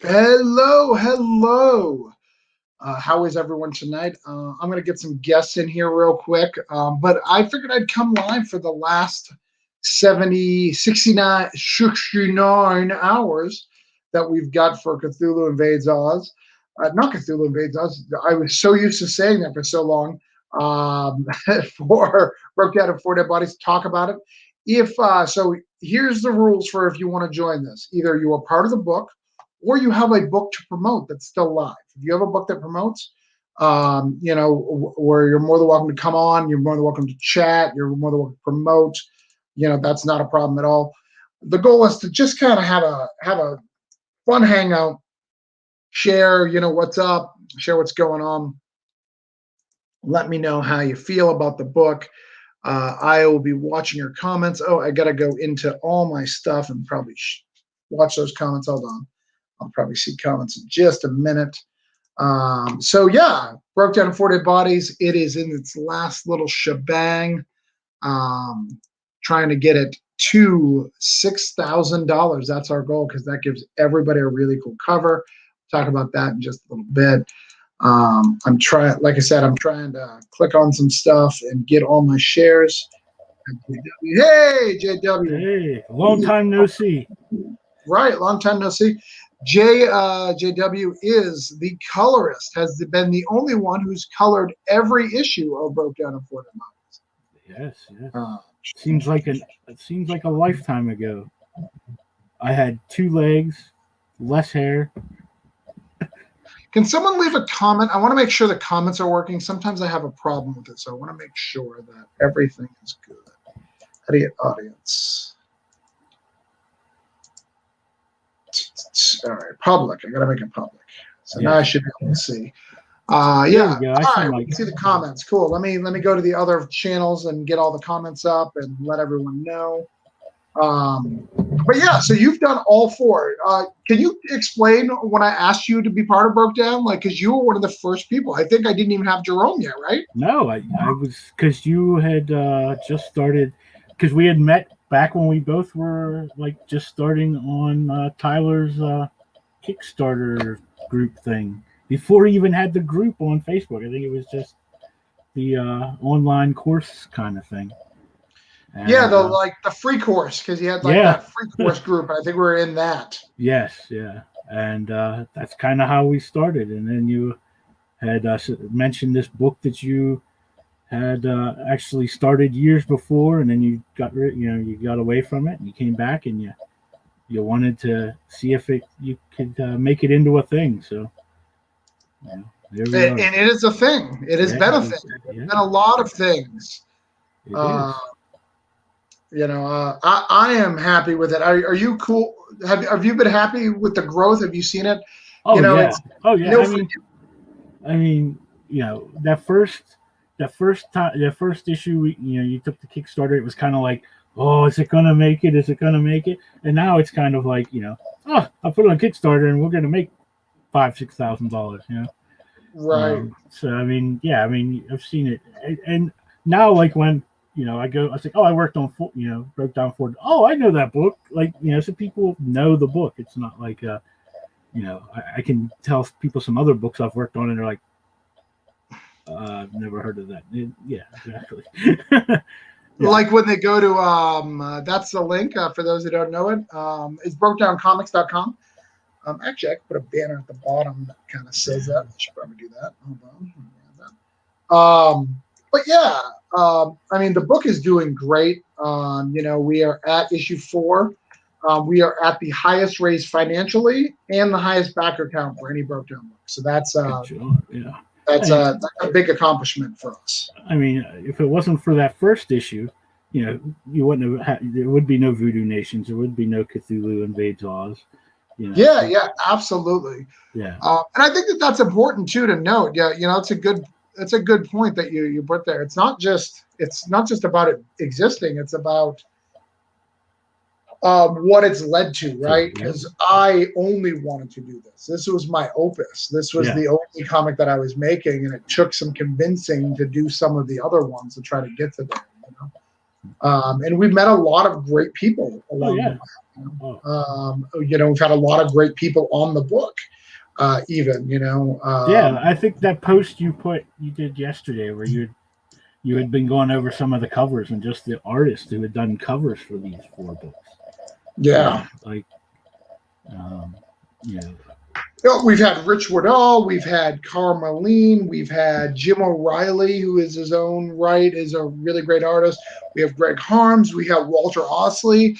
Hello, hello. How is everyone tonight? I'm going to get some guests in here real quick, but I figured I'd come live for the last 69 hours that we've got for Cthulhu Invades Oz. Not Cthulhu Invades Oz. I was so used to saying that for so long. For Broke Down and Four Dead Bodies, talk about it. So here's the rules for if you want to join this. Either you are part of the book, or you have a book to promote that's still live. If you have a book that promotes, where you're more than welcome to come on, you're more than welcome to chat, you're more than welcome to promote. That's not a problem at all. The goal is to just kind of have a fun hangout, share, what's up, share what's going on. Let me know how you feel about the book. I will be watching your comments. Oh, I got to go into all my stuff and probably watch those comments. Hold on. I'll probably see comments in just a minute. Broke Down in Four Dead Bodies. It is in its last little shebang. Trying to get it to $6,000. That's our goal because that gives everybody a really cool cover. We'll talk about that in just a little bit. I'm trying to click on some stuff and get all my shares. Hey, JW. Hey, long time no see. Right, long time no see. JW is the colorist, has been the only one who's colored every issue of Broke Down in Four Dead Bodies. Yes. Seems like a lifetime ago. I had 2 legs, less hair. Can someone leave a comment? I want to make sure the comments are working. Sometimes I have a problem with it, so I want to make sure that everything is good. Edit audience. All right, public. I got to make it public. So now I should be able to see. All right, we can see the comments. Cool. Let me go to the other channels and get all the comments up and let everyone know. So you've done all 4. Can you explain when I asked you to be part of Broke Down? Because you were one of the first people. I think I didn't even have Jerome yet, right? No, I was, because you had just started, because we had met back when we both were just starting on Tyler's Kickstarter group thing. Before he even had the group on Facebook. I think it was just the online course kind of thing. And, the free course, because he had that free course group. I think we were in that. Yes, yeah. And that's kind of how we started. And then you had mentioned this book that you had actually started years before, and then you got away from it, and you came back, and you wanted to see if you could make it into a thing. So, and it is a thing. It has been a thing. It's been a lot of things. I am happy with it. Are you cool? Have you been happy with the growth? Have you seen it? Oh, yeah. That first issue, you took the Kickstarter. It was kind of like, oh, is it gonna make it? Is it gonna make it? And now it's kind of like, I put it on Kickstarter and we're gonna make $5,000-$6,000. Right. I've seen it, and now when. I was like, oh, I worked on, Broke Down Ford. Oh, I know that book. So people know the book. It's not like, I can tell people some other books I've worked on, and they're like, I've never heard of that. Yeah, exactly. Like when they go to, that's the link for those who don't know it. It's brokedowncomics.com. Actually, I could put a banner at the bottom that kind of says that. I should probably do that. Hold on. The book is doing great. We are at issue 4. We are at the highest raised financially and the highest backer count for any Broke Down book. So that's that's a big accomplishment for us. If it wasn't for that first issue, you wouldn't have. There would be no Voodoo Nations. There would be no Cthulhu Invades Oz. Yeah, absolutely. Yeah, and I think that's important too to note. Yeah, it's a good point that you put there. It's not just about it existing. It's about what it's led to, right? Because I only wanted to do this. This was my opus. This was the only comic that I was making, and it took some convincing to do some of the other ones to try to get to there. And we've met a lot of great people along the way. We've had a lot of great people on the book, even. I think that post you did yesterday, where you had been going over some of the covers and just the artists who had done covers for these 4 books. Yeah, like, we've had Rich Woodall, we've had Carmeline, we've had Jim O'Reilly, who is his own right, is a really great artist. We have Greg Harms, we have Walter Osley.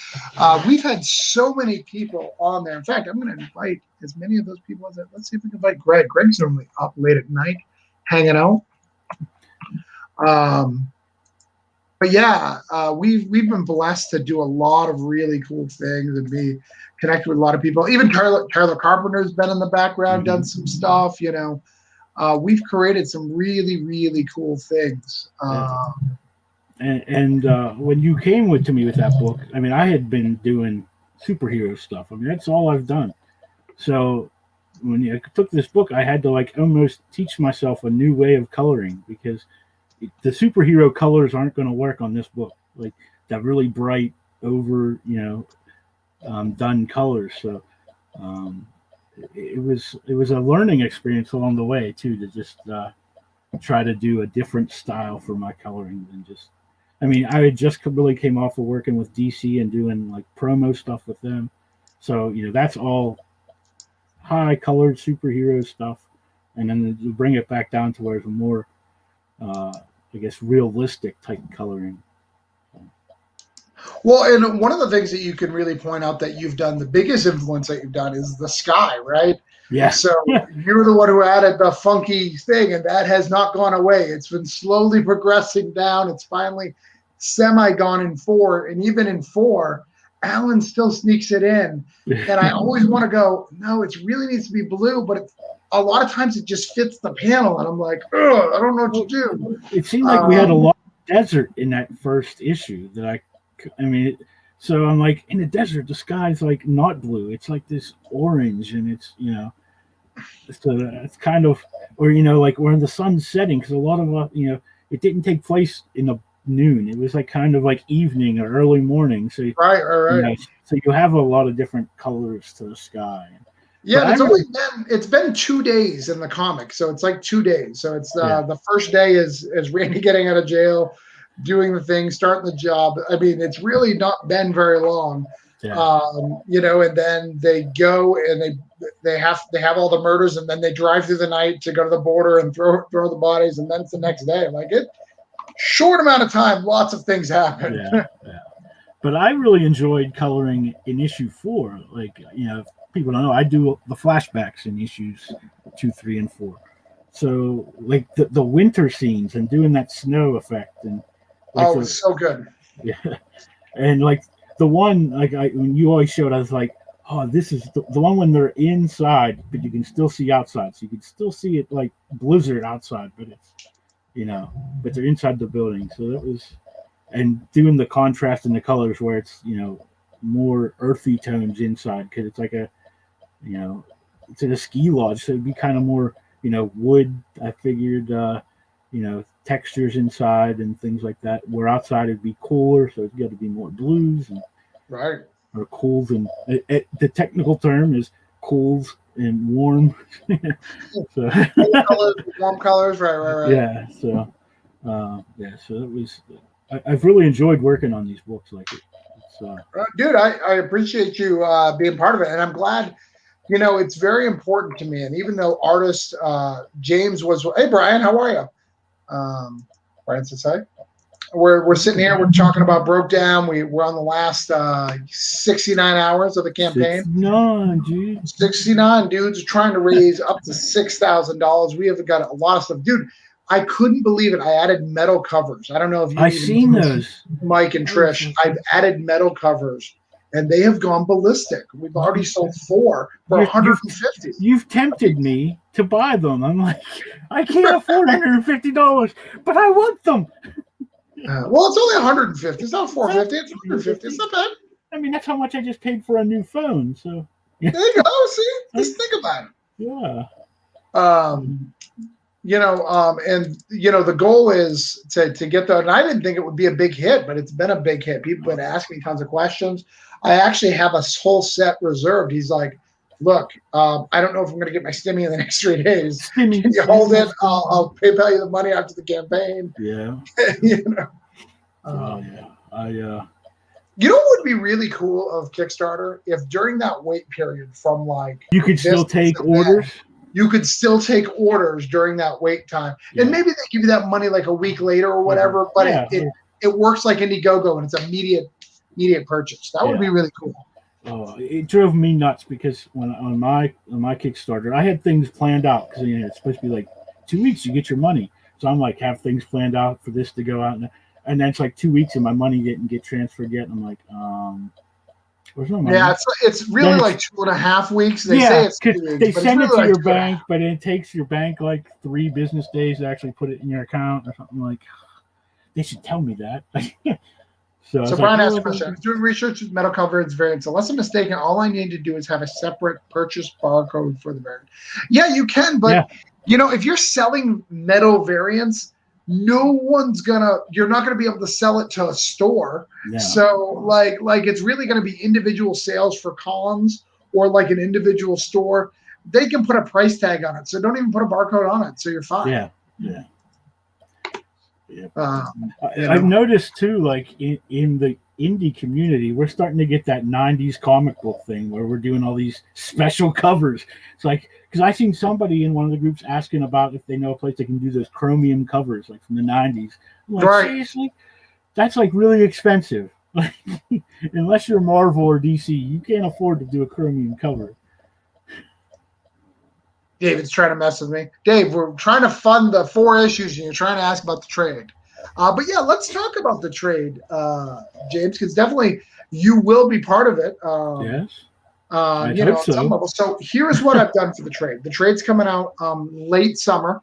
We've had so many people on there. In fact, I'm going to invite as many of those people as let's see if we can invite Greg. Greg's normally up late at night, hanging out. But yeah, we've been blessed to do a lot of really cool things and be connected with a lot of people. Even Tyler Carpenter's been in the background, done some stuff. We've created some really, really cool things. And when you came to me with that book, I mean, I had been doing superhero stuff. I mean, that's all I've done. So when I took this book, I had to almost teach myself a new way of coloring, because the superhero colors aren't going to work on this book. Like that really bright over, done colors. So it was a learning experience along the way too, to just try to do a different style for my coloring than just. I mean, I had just really came off of working with DC and doing promo stuff with them. So that's all high colored superhero stuff, and then you bring it back down to where it's more. I guess realistic type coloring. Well, and one of the things that you can really point out that you've done, the biggest influence that you've done is the sky, right? Yeah. So you're the one who added the funky thing, and that has not gone away. It's been slowly progressing down. It's finally gone in 4, and even in 4, Alan still sneaks it in. And I always want to go, no, it really needs to be blue, but a lot of times it just fits the panel, and I'm like, ugh, I don't know what to do. It seemed like we had a lot of desert in that first issue so I'm like, in the desert, the sky's not blue. It's like this orange, and it's, so it's kind of, or, where the sun's setting, because a lot of, it didn't take place in the noon. It was kind of evening or early morning. So, right. So you have a lot of different colors to the sky. Yeah, it's been 2 days in the comic, so it's 2 days. So it's the first day is Randy getting out of jail, doing the thing, starting the job. I mean, it's really not been very long. Yeah. And then they go and they have all the murders, and then they drive through the night to go to the border and throw the bodies, and then it's the next day. Short amount of time, lots of things happen. Yeah. But I really enjoyed coloring in issue 4. People don't know, I do the flashbacks in issues 2, 3, and 4. So the winter scenes and doing that snow effect, and it's so good. Yeah, and the one when you always showed us this is the one when they're inside, but you can still see outside, so you can still see it blizzard outside, but it's but they're inside the building. So that was, and doing the contrast in the colors where it's more earthy tones inside, because it's it's in a ski lodge, so it'd be kind of more, wood. I figured, textures inside and things like that. Where outside it'd be cooler, so it's got to be more blues and or cools, and the technical term is cools and warm. So warm colors, right. Yeah. So, So it was. I've really enjoyed working on these books. Dude, I appreciate you being part of it, and I'm glad. It's very important to me. And even though artist James was, hey Brian, how are you? Brian says hi. We're sitting here. We're talking about Broke Down. We're on the last 69 hours of the campaign. 69 dudes trying to raise up to $6,000. We have got a lot of stuff, dude. I couldn't believe it. I added metal covers. I don't know if I've seen those, Mike and Trish. I've added metal covers, and they have gone ballistic. We've already sold 4 for $150. You've tempted me to buy them. I'm like, I can't afford $150, but I want them. Well, it's only $150. It's not $450. It's $150. It's not bad. I mean, that's how much I just paid for a new phone. So there you go. See, just think about it. Yeah. And the goal is to get the. And I didn't think it would be a big hit, but it's been a big hit. People have been asking me tons of questions. I actually have a whole set reserved. He's like, look, I don't know if I'm going to get my stimmy in the next 3 days. Can you hold it? I'll PayPal you the money after the campaign. Yeah. You know what would be really cool of Kickstarter? If during that wait period from you could still take orders. You could still take orders during that wait time. Yeah. And maybe they give you that money like a week later or whatever, but it works like Indiegogo and it's immediate purchase. That would be really cool. Oh, it drove me nuts because on my Kickstarter, I had things planned out because it's supposed to be like 2 weeks you get your money. So I'm like, have things planned out for this to go out. And then it's like 2 weeks and my money didn't get transferred yet. And I'm like, where's my money? Yeah, it's really like 2.5 weeks. They say it's 2 weeks. They send it to your bank, but it takes your bank like 3 business days to actually put it in your account or something. Like, they should tell me that. So Brian asked a question. I was doing research with metal coverage variants. Unless I'm mistaken, all I need to do is have a separate purchase barcode for the variant. Yeah, you can, but if you're selling metal variants, you're not gonna be able to sell it to a store. Yeah. So like it's really gonna be individual sales for columns or like an individual store. They can put a price tag on it, so don't even put a barcode on it. So you're fine. Yeah. I've noticed too, like in the indie community, we're starting to get that 90s comic book thing where we're doing all these special covers. It's like, because I seen somebody in one of the groups asking about if they know a place that can do those chromium covers like from the 90s. I'm like, seriously? That's like really expensive. Like, unless you're Marvel or DC, you can't afford to do a chromium cover. David's trying to mess with me. Dave, we're trying to fund the 4 issues, and you're trying to ask about the trade. But yeah, let's talk about the trade, James, because definitely you will be part of it. Yes. At some level. So here's what I've done for the trade. The trade's coming out late summer,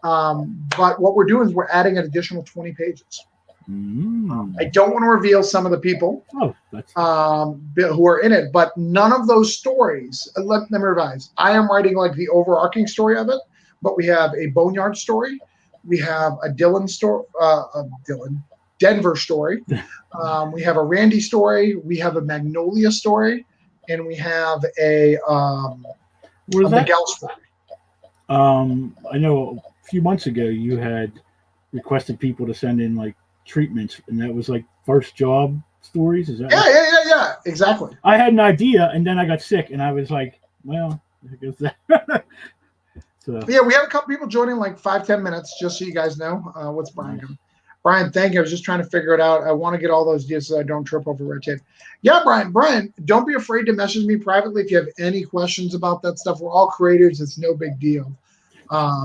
but what we're doing is we're adding an additional 20 pages. I don't want to reveal some of the people who are in it, but none of those stories. Let me revise. I am writing like the overarching story of it, but we have a Boneyard story, we have a Denver story, we have a Randy story, we have a Magnolia story, and we have a Miguel story. I know a few months ago you had requested people to send in like treatments, and that was like first job stories. Is that yeah, exactly. I had an idea, and then I got sick, and I was like, well, I guess that. So yeah, we have a couple people joining like 5-10 minutes, just so you guys know. What's Brian doing? Brian, thank you. I was just trying to figure it out. I want to get all those deals so I don't trip over red tape. Yeah, Brian, don't be afraid to message me privately if you have any questions about that stuff. We're all creators. It's no big deal. I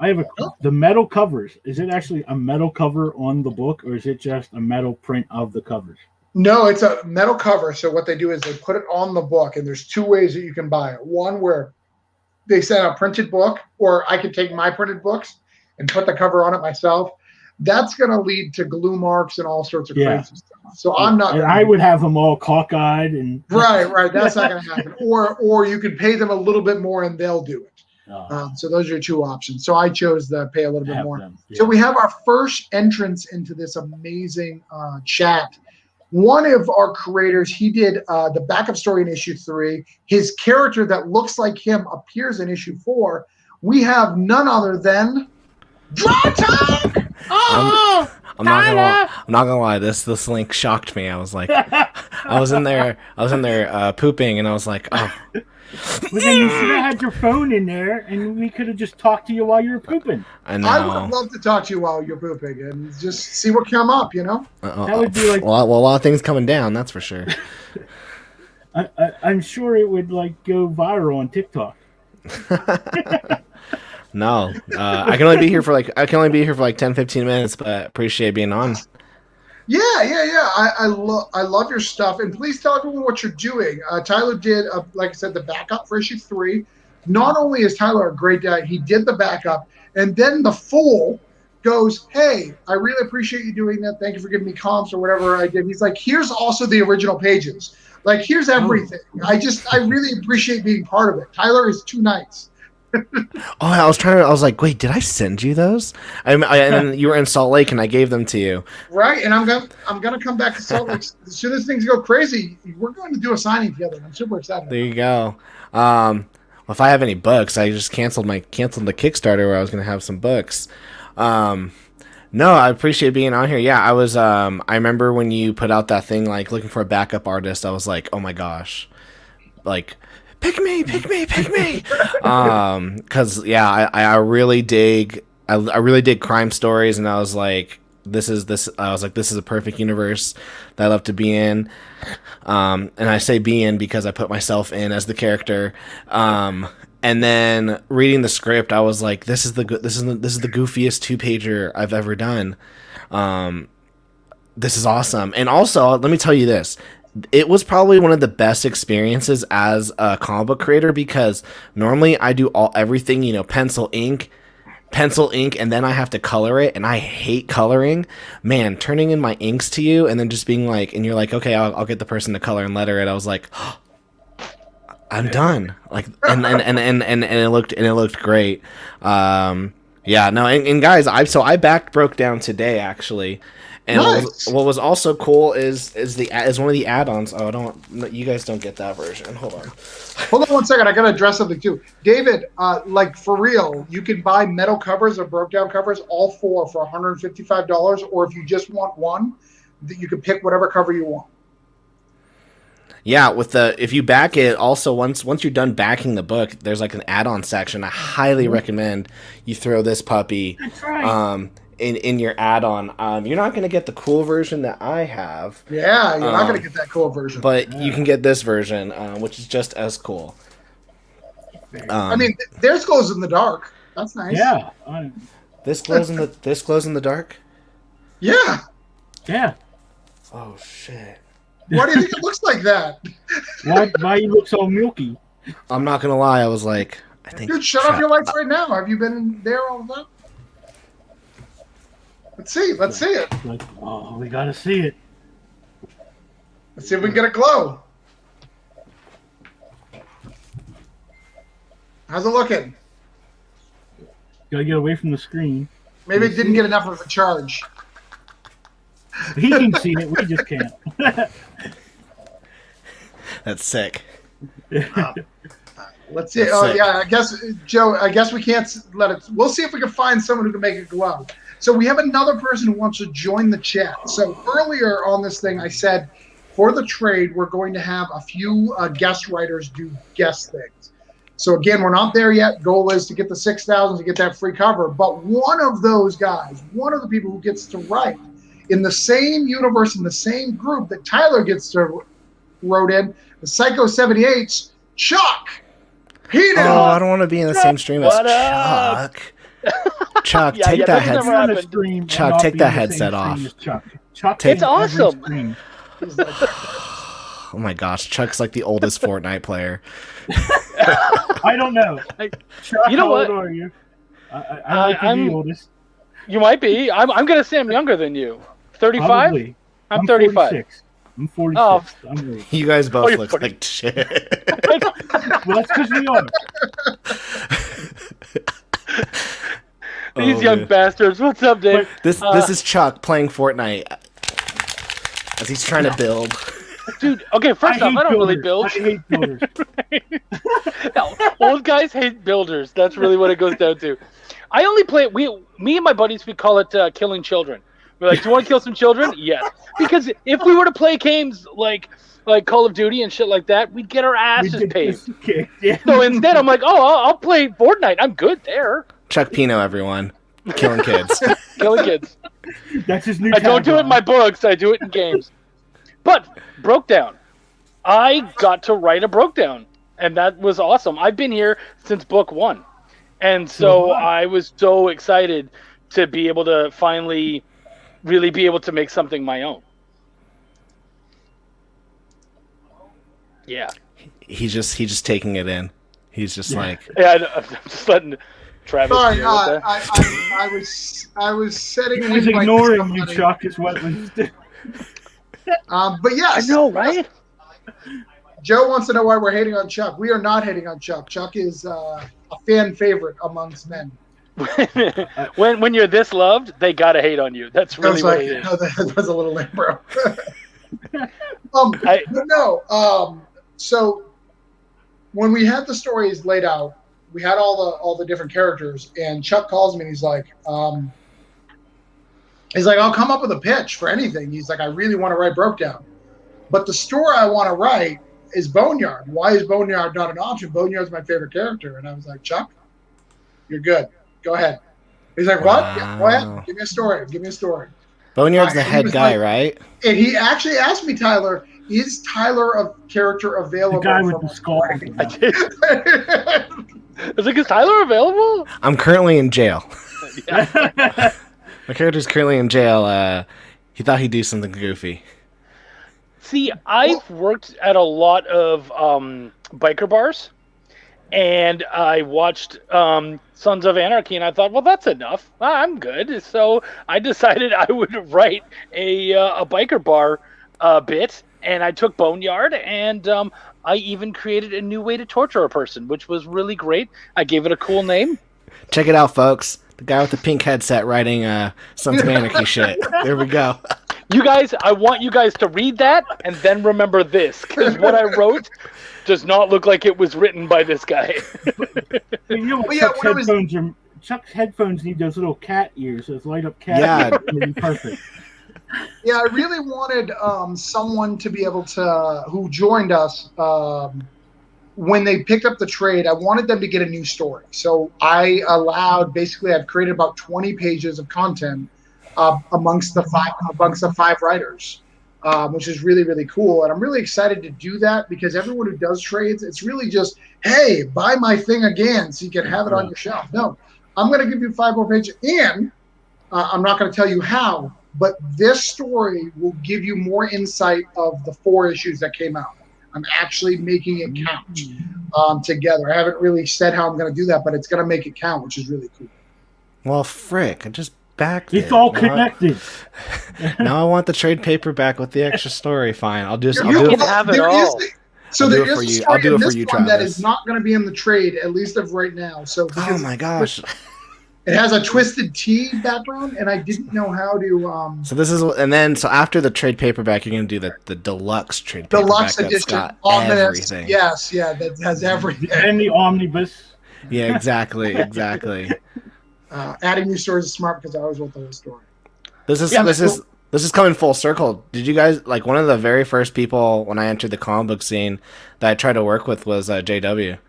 have the metal covers. Is it actually a metal cover on the book, or is it just a metal print of the covers? No, it's a metal cover. So what they do is they put it on the book, and there's 2 ways that you can buy it. One where they send a printed book, or I could take my printed books and put the cover on it myself. That's going to lead to glue marks and all sorts of crazy stuff. So I'm not. And I would have them all cockeyed and. Right. That's not going to happen. Or you could pay them a little bit more, and they'll do it. So those are your 2 options. So I chose to pay a little bit more. So we have our first entrance into this amazing chat. One of our creators, he did the backup story in issue 3. His character that looks like him appears in issue 4. We have none other than Draw Time. I'm not gonna lie. This link shocked me. I was like, I was in there pooping, and I was like, oh. Well, then you should have had your phone in there, and we could have just talked to you while you were pooping. I would love to talk to you while you're pooping and just see what come up, That would be like well, a lot of things coming down, that's for sure. I'm sure it would like go viral on TikTok. No, I can only be here for like 10-15 minutes, but appreciate being on. Yeah. I love your stuff, and please tell everyone what you're doing. Tyler did, like I said, the backup for issue 3. Not only is Tyler a great guy, he did the backup, and then the fool goes, "Hey, I really appreciate you doing that. Thank you for giving me comps or whatever I did." He's like, "Here's also the original pages. Like, here's everything. I really appreciate being part of it." Tyler is too nice. Oh, I was trying to. I was like, wait, did I send you those? And then you were in Salt Lake, and I gave them to you. Right, and I'm gonna come back to Salt Lake as soon as things go crazy. We're going to do a signing together. I'm super excited. There you go. Well, if I have any books, I just canceled the Kickstarter where I was going to have some books. No, I appreciate being on here. Yeah, I was. I remember when you put out that thing like looking for a backup artist. I was like, oh my gosh, like pick me. Because yeah, I really dig. I really dig crime stories, and I was like, this is a perfect universe that I love to be in. And I say be in because I put myself in as the character. And then reading the script, I was like, this is the goofiest 2-pager I've ever done. This is awesome. And also, let me tell you this. It was probably one of the best experiences as a comic book creator because normally I do everything, pencil, ink, and then I have to color it, and I hate coloring. Man, turning in my inks to you and then just being like, and you're like, okay, I'll get the person to color and letter it. I was like, oh, I'm done. Like, and it looked great. Yeah, no, and guys, I backed Broke Down today actually. And nice. what was also cool is one of the add-ons. Oh, you guys don't get that version. Hold on one second. I gotta address something too, David. Like for real, you can buy metal covers or Broke Down covers, all four for $155. Or if you just want one, you can pick whatever cover you want. Yeah, if you back it, also once you're done backing the book, there's like an add-on section. I highly recommend you throw this puppy. That's right. In your add-on. You're not going to get the cool version that I have. Yeah, you're not going to get that cool version. But you can get this version, which is just as cool. I mean, theirs glows in the dark. That's nice. Yeah. This glows in the dark? Yeah. Yeah. Oh, shit. Why do you think it looks like that? Why you look so milky? I'm not going to lie. I was like, I think... Dude, shut off your lights right now. Have you been there all the time? Let's see it. Like, oh, we gotta see it. Let's see if we can get a glow. How's it looking? Gotta get away from the screen. Maybe it didn't get enough of a charge. He can see it, we just can't. That's sick. Let's see. Oh, yeah, I guess, Joe, we can't let it. We'll see if we can find someone who can make it glow. So we have another person who wants to join the chat. So earlier on this thing, I said for the trade, we're going to have a few guest writers do guest things. So again, we're not there yet. Goal is to get the 6,000 to get that free cover. But one of those guys, one of the people who gets to write in the same universe, in the same group that Tyler gets to wrote in, the Psycho 78's Chuck. Oh, I don't want to be in the same stream as Chuck. Chuck, take that headset. Chuck, take that headset off. Chuck, it's awesome. Oh my gosh, Chuck's like the oldest Fortnite player. I don't know. Chuck, you know what? How old are you? I'm the oldest. You might be. I'm gonna say I'm younger than you. 35. I'm 35. 46. I'm 46. Oh. I'm you guys both look like shit. Well, that's because we are. These young bastards. What's up, Dave? This is Chuck playing Fortnite as he's trying to build. Dude, okay, first off, I don't really build. I hate builders. No, old guys hate builders. That's really what it goes down to. I only play it. Me and my buddies, we call it killing children. We're like, do you want to kill some children? Yes. Because if we were to play games like Call of Duty and shit like that, we'd get our asses paved. Yeah. So instead, I'm like, I'll play Fortnite. I'm good there. Chuck Pino, everyone. Killing kids. Killing kids. That's his new I don't do it in my books. I do it in games. But Broke Down. I got to write a Broke Down, and that was awesome. I've been here since book 1. And so I was so excited to be able to finally really be able to make something my own. Yeah. He's just taking it in. He's just like... Yeah, I'm just letting Travis... Sorry, I was setting... He was ignoring you, Chuck, is what was... but yes. I know, right? Joe wants to know why we're hating on Chuck. We are not hating on Chuck. Chuck is a fan favorite amongst men. when you're this loved, they gotta hate on you. That's really what it is. No, that was a little lame, bro. But no. So when we had the stories laid out, we had all the different characters, and Chuck calls me and he's like, I'll come up with a pitch for anything. He's like, I really want to write Brokedown, but the story I want to write is Boneyard. Why is Boneyard not an option? Boneyard's my favorite character. And I was like, Chuck, you're good. Go ahead. He's like, what? Yeah, go ahead. Give me a story. Boneyard's the head guy, right? And he actually asked me, Tyler, is Tyler a character available? The guy with the skull. I was like, is Tyler available? I'm currently in jail. Yeah. My character's currently in jail. He thought he'd do something goofy. See, I've worked at a lot of biker bars, and I watched Sons of Anarchy, and I thought, well, that's enough. I'm good. So I decided I would write a biker bar bit, and I took Boneyard, and I even created a new way to torture a person, which was really great. I gave it a cool name. Check it out, folks. The guy with the pink headset writing Sons of Anarchy shit. There we go. You guys, I want you guys to read that and then remember this, because what I wrote does not look like it was written by this guy. You know what Chuck's headphones need those little cat ears, those light up cat ears. Perfect. Yeah, I really wanted someone to be able to, who joined us when they picked up the trade, I wanted them to get a new story. So I've created about 20 pages of content amongst the five writers, which is really, really cool. And I'm really excited to do that because everyone who does trades, it's really just, hey, buy my thing again so you can have it on your shelf. No, I'm going to give you 5 more pages, and I'm not going to tell you how, but this story will give you more insight of the 4 issues that came out. I'm actually making it count together. I haven't really said how I'm going to do that, but it's going to make it count, which is really cool. Well, frick, I just backed It's all connected. Now I want the trade paperback with the extra story. Fine, I'll do it. Have it all. There is a story in this one that is Travis. not going to be in the trade, at least of right now. So Oh my gosh. it has a Twisted Tea background, and I didn't know how to. So after the trade paperback, you're gonna do the deluxe trade paperback. Deluxe that's edition, got omnibus. everything. Yes, yeah, that has everything. And the omnibus. Yeah, exactly. Adding new stories is smart because I always want the whole story. This is coming full circle. Did you guys like one of the very first people when I entered the comic book scene that I tried to work with was JW.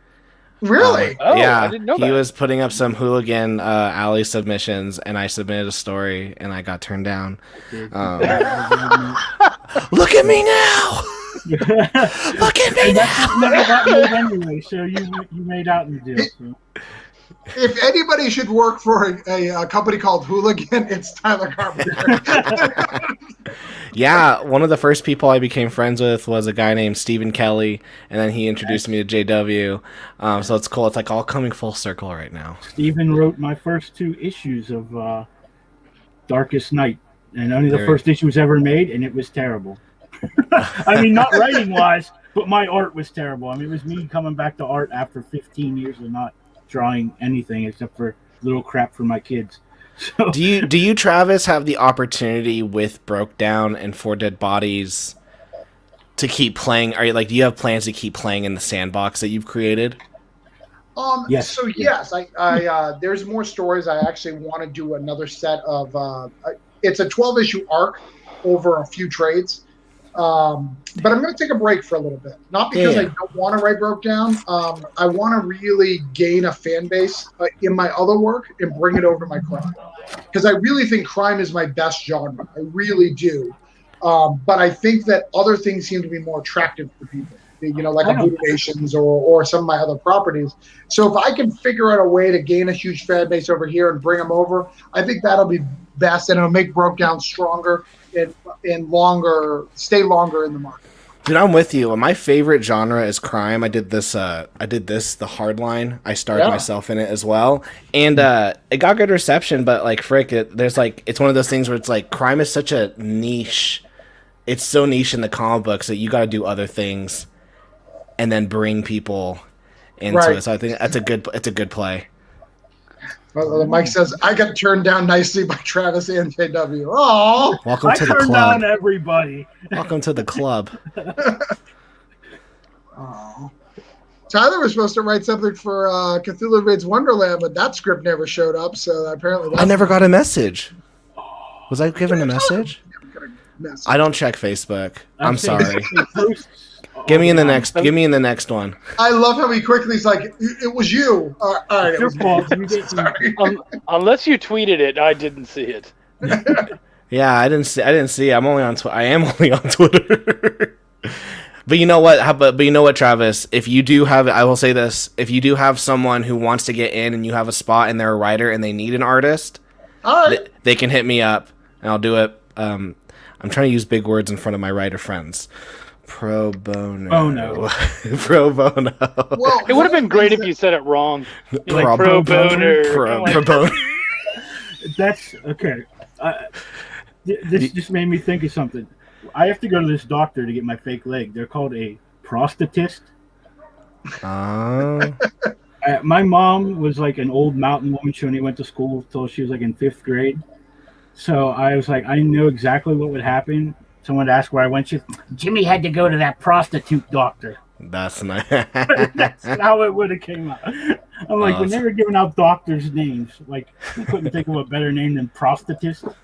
Really? Yeah, I didn't know he that. was putting up some hooligan alley submissions, and I submitted a story, and I got turned down. Look at me now! Look at me And now! that's what never got made anyway, so you made out in the deal. So. If anybody should work for a company called Hooligan, it's Tyler Carpenter. Yeah, one of the first people I became friends with was a guy named Stephen Kelly, and then he introduced me to JW. So it's cool. It's like all coming full circle right now. Stephen wrote my first 2 issues of Darkest Night, and only the first issue was ever made, and it was terrible. I mean, not writing-wise, but my art was terrible. I mean, it was me coming back to art after 15 years of not drawing anything except for little crap for my kids. So, Do you, Travis, have the opportunity with Broke Down and 4 Dead Bodies to keep playing? Do you have plans to keep playing in the sandbox that you've created? Yes. So yes, I there's more stories. I actually want to do another set of. It's a 12-issue arc over a few trades. But I'm going to take a break for a little bit. Not because I don't want to write Broke Down. I want to really gain a fan base in my other work and bring it over to my crime. Because I really think crime is my best genre. I really do. But I think that other things seem to be more attractive for people. Like Abominations or some of my other properties. So if I can figure out a way to gain a huge fan base over here and bring them over, I think that'll be best, and it'll make Broke Down stronger and stay longer in the market. Dude, I'm with you. My favorite genre is crime. I did this the Hardline. I starred myself in it as well, and it got good reception. But it's one of those things where it's like crime is such a niche. It's so niche in the comic books that you got to do other things and then bring people into Right. it. So I think it's a good play. Well, Mike says, I got turned down nicely by Travis and JW. Oh, Welcome I to the turned club. down everybody. Welcome to the club. oh. Tyler was supposed to write something for Cthulhu Invades Wonderland, but that script never showed up, so apparently I never got a message. Was I given a message? I don't check Facebook. I'm sorry. Give me in the next one. I love how he quickly is like, it was you. All right, it Your was me. fault. You didn't- Sorry. Unless you tweeted it, I didn't see it. Yeah, I didn't see. I'm only on. I am only on Twitter. But you know what? But you know what, Travis? If you do have, I will say this: if you do have someone who wants to get in, and you have a spot, and they're a writer, and they need an artist, All right. they can hit me up, and I'll do it. I'm trying to use big words in front of my writer friends. Pro bono. Oh no. Pro bono. Well, It would have been great if you said it wrong. You're like pro boner. Pro bono. That's okay. This just made me think of something. I have to go to this doctor to get my fake leg. They're called a prostatist. My mom was like an old mountain woman. She only went to school till she was like in 5th grade. So I was like, I know exactly what would happen. Someone would ask where I went to. Jimmy had to go to that prostitute doctor. That's nice. That's how it would have came out. I'm like, when they were giving out doctors' names, like, I couldn't think of a better name than prostatist.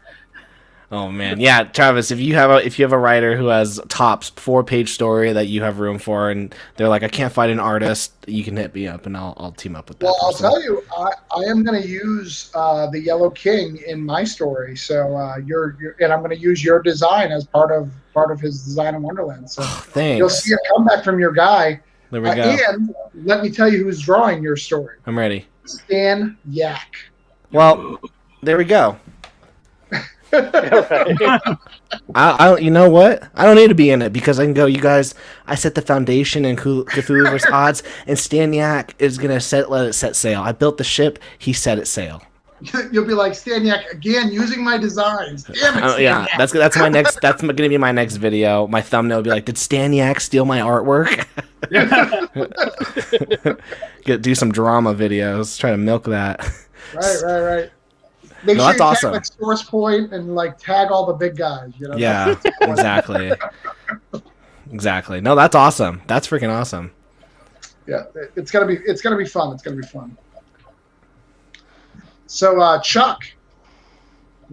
Oh man, yeah, Travis. If you have a writer who has tops 4-page story that you have room for, and they're like, I can't find an artist, you can hit me up, and I'll team up with that. Well, I'll person. tell you, I am going to use the Yellow King in my story. So and I'm going to use your design as part of his design in Wonderland. So Thanks. you'll see a comeback from your guy. There we go. And let me tell you who's drawing your story. I'm ready. Stan Yak. Well, there we go. Right. I you know what? I don't need to be in it because I can go. You guys, I set the foundation in Cthulhu vs. Odds, and Stan Yak is gonna let it set sail. I built the ship. He set it sail. You'll be like, Stan Yak again using my designs. Damn it, Stan Yeah, Yak. that's my next. That's gonna be my next video. My thumbnail will be like, "Did Stan Yak steal my artwork?" Do some drama videos. Try to milk that. Right. Make No, sure that's you awesome. tag like Source Point and like tag all the big guys. You know. Yeah, exactly. Exactly. No, that's awesome. That's freaking awesome. Yeah, it's gonna be fun. It's gonna be fun. So, Chuck,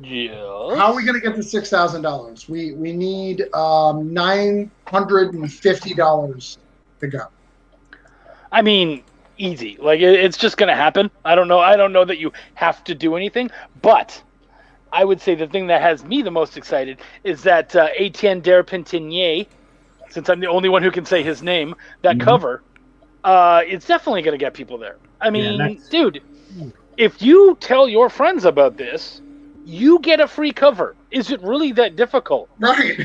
Yeah. how are we gonna get to $6,000? We need $950 to go. I mean, easy. Like it's just gonna happen. I don't know that you have to do anything, but I would say the thing that has me the most excited is that Etienne Derpentinier, since I'm the only one who can say his name, that cover, it's definitely gonna get people there. I mean, dude, if you tell your friends about this, you get a free cover. Is it really that difficult? Right.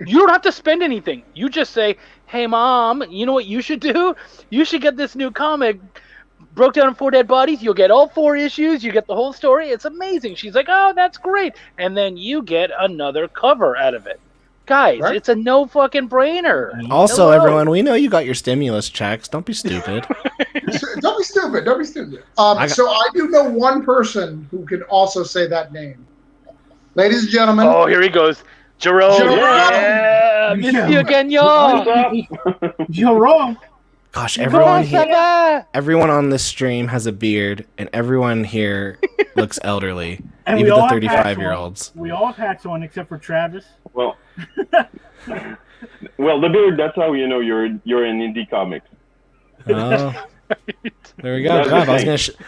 You don't have to spend anything. You just say, hey, Mom, you know what you should do? You should get this new comic, Broke Down in 4 Dead Bodies. You'll get all 4 issues. You get the whole story. It's amazing. She's like, oh, that's great. And then you get another cover out of it. Guys, Right. It's a no fucking brainer. Also, Hello. everyone, we know you got your stimulus checks. Don't be stupid. Don't be stupid. Don't be stupid. So I do know one person who can also say that name. Ladies and gentlemen. Oh, here he goes. Jerome. Jerome. Yeah. Monsieur Gagnon. You're wrong. Gosh, everyone Comment ça here, va? everyone on this stream has a beard, and everyone here looks elderly. And Even we the all have hats 35-year-olds. on. We all have hats on except for Travis. Well, the beard, that's how you know you're in indie comics. Oh, there we go. That's God, the I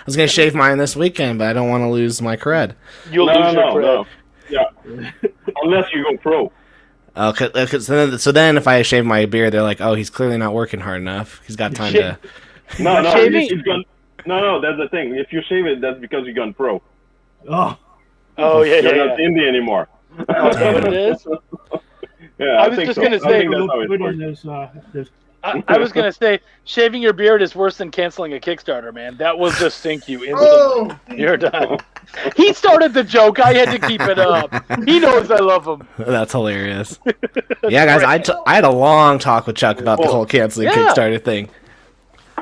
was gonna shave mine this weekend, but I don't want to lose my cred. You'll lose your cred. No. Yeah. Unless you go pro. So then if I shave my beard, they're like, "Oh, he's clearly not working hard enough. He's got time to." No, Shaving- no, that's the thing. If you shave it, that's because you've gone pro. Oh, Oh, yeah, You're yeah. not indie anymore. Oh, that's what it is? Yeah, I was think just so. gonna I say- think that's look how it good works. in those I was gonna say, shaving your beard is worse than canceling a Kickstarter, man. That will just sink you instantly. Oh, You're done. He started the joke. I had to keep it up. He knows I love him. That's hilarious. Yeah, guys, I had a long talk with Chuck about the whole canceling Yeah. Kickstarter thing.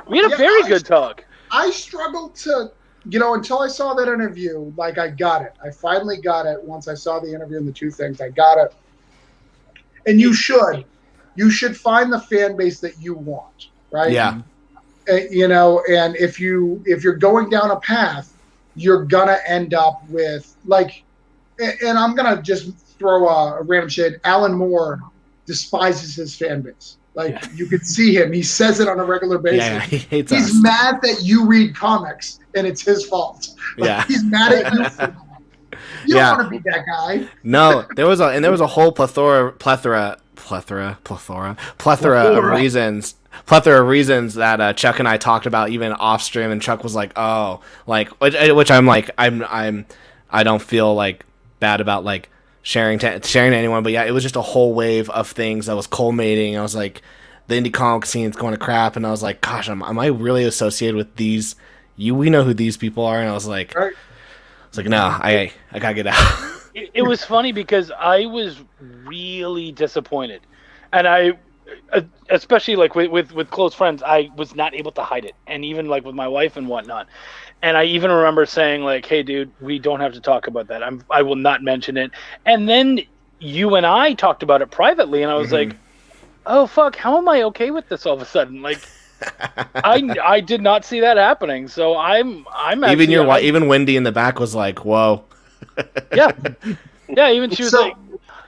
We had a very good talk. I struggled to, until I saw that interview, like I got it. I finally got it once I saw the interview and the two things. I got it. And you should find the fan base that you want, right? Yeah. And if you're going down a path, you're gonna end up with and I'm gonna just throw a random shade. Alan Moore despises his fan base. You could see him. He says it on a regular basis. Yeah, he hates He's us. mad that you read comics and it's his fault. Yeah. He's mad at you for that. You don't want to be that guy. No, there was a whole plethora of reasons that Chuck and I talked about even off stream, and Chuck was like, "Oh, which I'm like, I don't feel like bad about sharing to anyone, but yeah, it was just a whole wave of things that was culminating. I was like, the indie comic scene's going to crap, and I was like, gosh, am I really associated with these? We know who these people are, and I was like, Right. no, I gotta get out. It was funny because I was really disappointed, and I, especially with close friends, I was not able to hide it, and even with my wife and whatnot. And I even remember saying "Hey, dude, we don't have to talk about that. I will not mention it." And then you and I talked about it privately, and I was like, "Oh fuck, how am I okay with this all of a sudden?" I did not see that happening, so I'm actually, even Wendy in the back was like, "Whoa." yeah. Even she was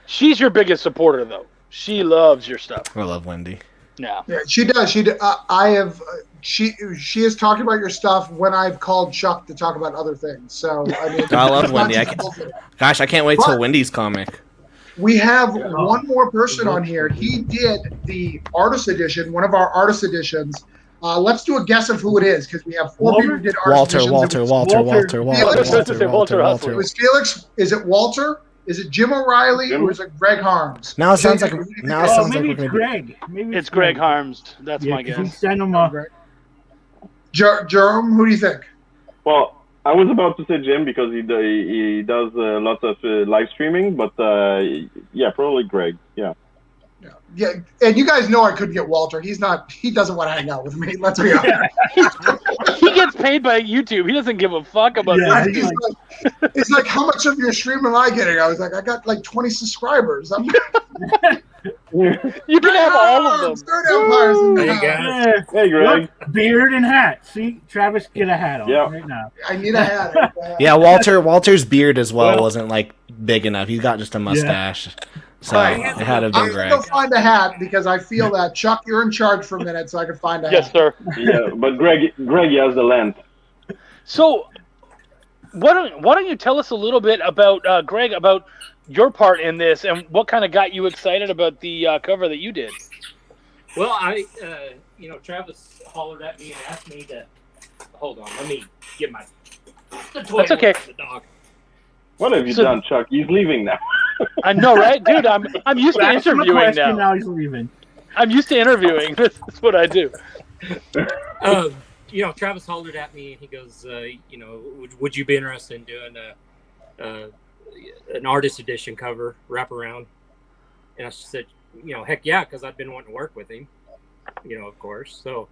she's your biggest supporter though. She loves your stuff. I love Wendy. Yeah. Yeah, she does. She has talked about your stuff when I've called Chuck to talk about other things. So I mean, I love Wendy. I can't wait till But- Wendy's comic. we have one more person on here. He did the artist edition, one of our artist editions. Let's do a guess of who it is because we have four people who did artist editions. Walter. It was Felix. Is it Walter? Is it Jim O'Reilly or is it Greg Harms? Now it sounds like maybe we're it's gonna Greg. Maybe It's Greg Harms. That's my He guess. sent him a. Jerome, who do you think? Well, I was about to say Jim because he does lots of live streaming, but yeah, probably Greg. Yeah. Yeah, and you guys know I couldn't get Walter. He doesn't want to hang out with me. Let's be honest. He gets paid by YouTube. He doesn't give a fuck about this. He's like, how much of your stream am I getting? I was like, I got 20 subscribers. You can have all of them. Third Empires in the There you house. go. Yeah. Hey, Greg. Look, beard and hat. See, Travis, get a hat on right now. I need a hat. Yeah, Walter's beard as well wasn't big enough. He's got just a mustache. So Right. it had to I'm be going to go Greg. find a hat because I feel that. Chuck, you're in charge for a minute so I can find a hat. Yes, sir. Yeah, but Greg has the length. So, why don't you tell us a little bit about Greg, about your part in this, and what kind of got you excited about the cover that you did? Well, Travis hollered at me and asked me to hold on. Let me get my. That's okay. The dog. What have you done, Chuck? He's leaving now. I know, right, dude? I'm used to Ask him a interviewing question, now. now he's leaving. I'm used to interviewing. That's what I do. Travis hollered at me and he goes, would you be interested in doing an artist edition cover wraparound? And I said, heck yeah, because I've been wanting to work with him, of course. So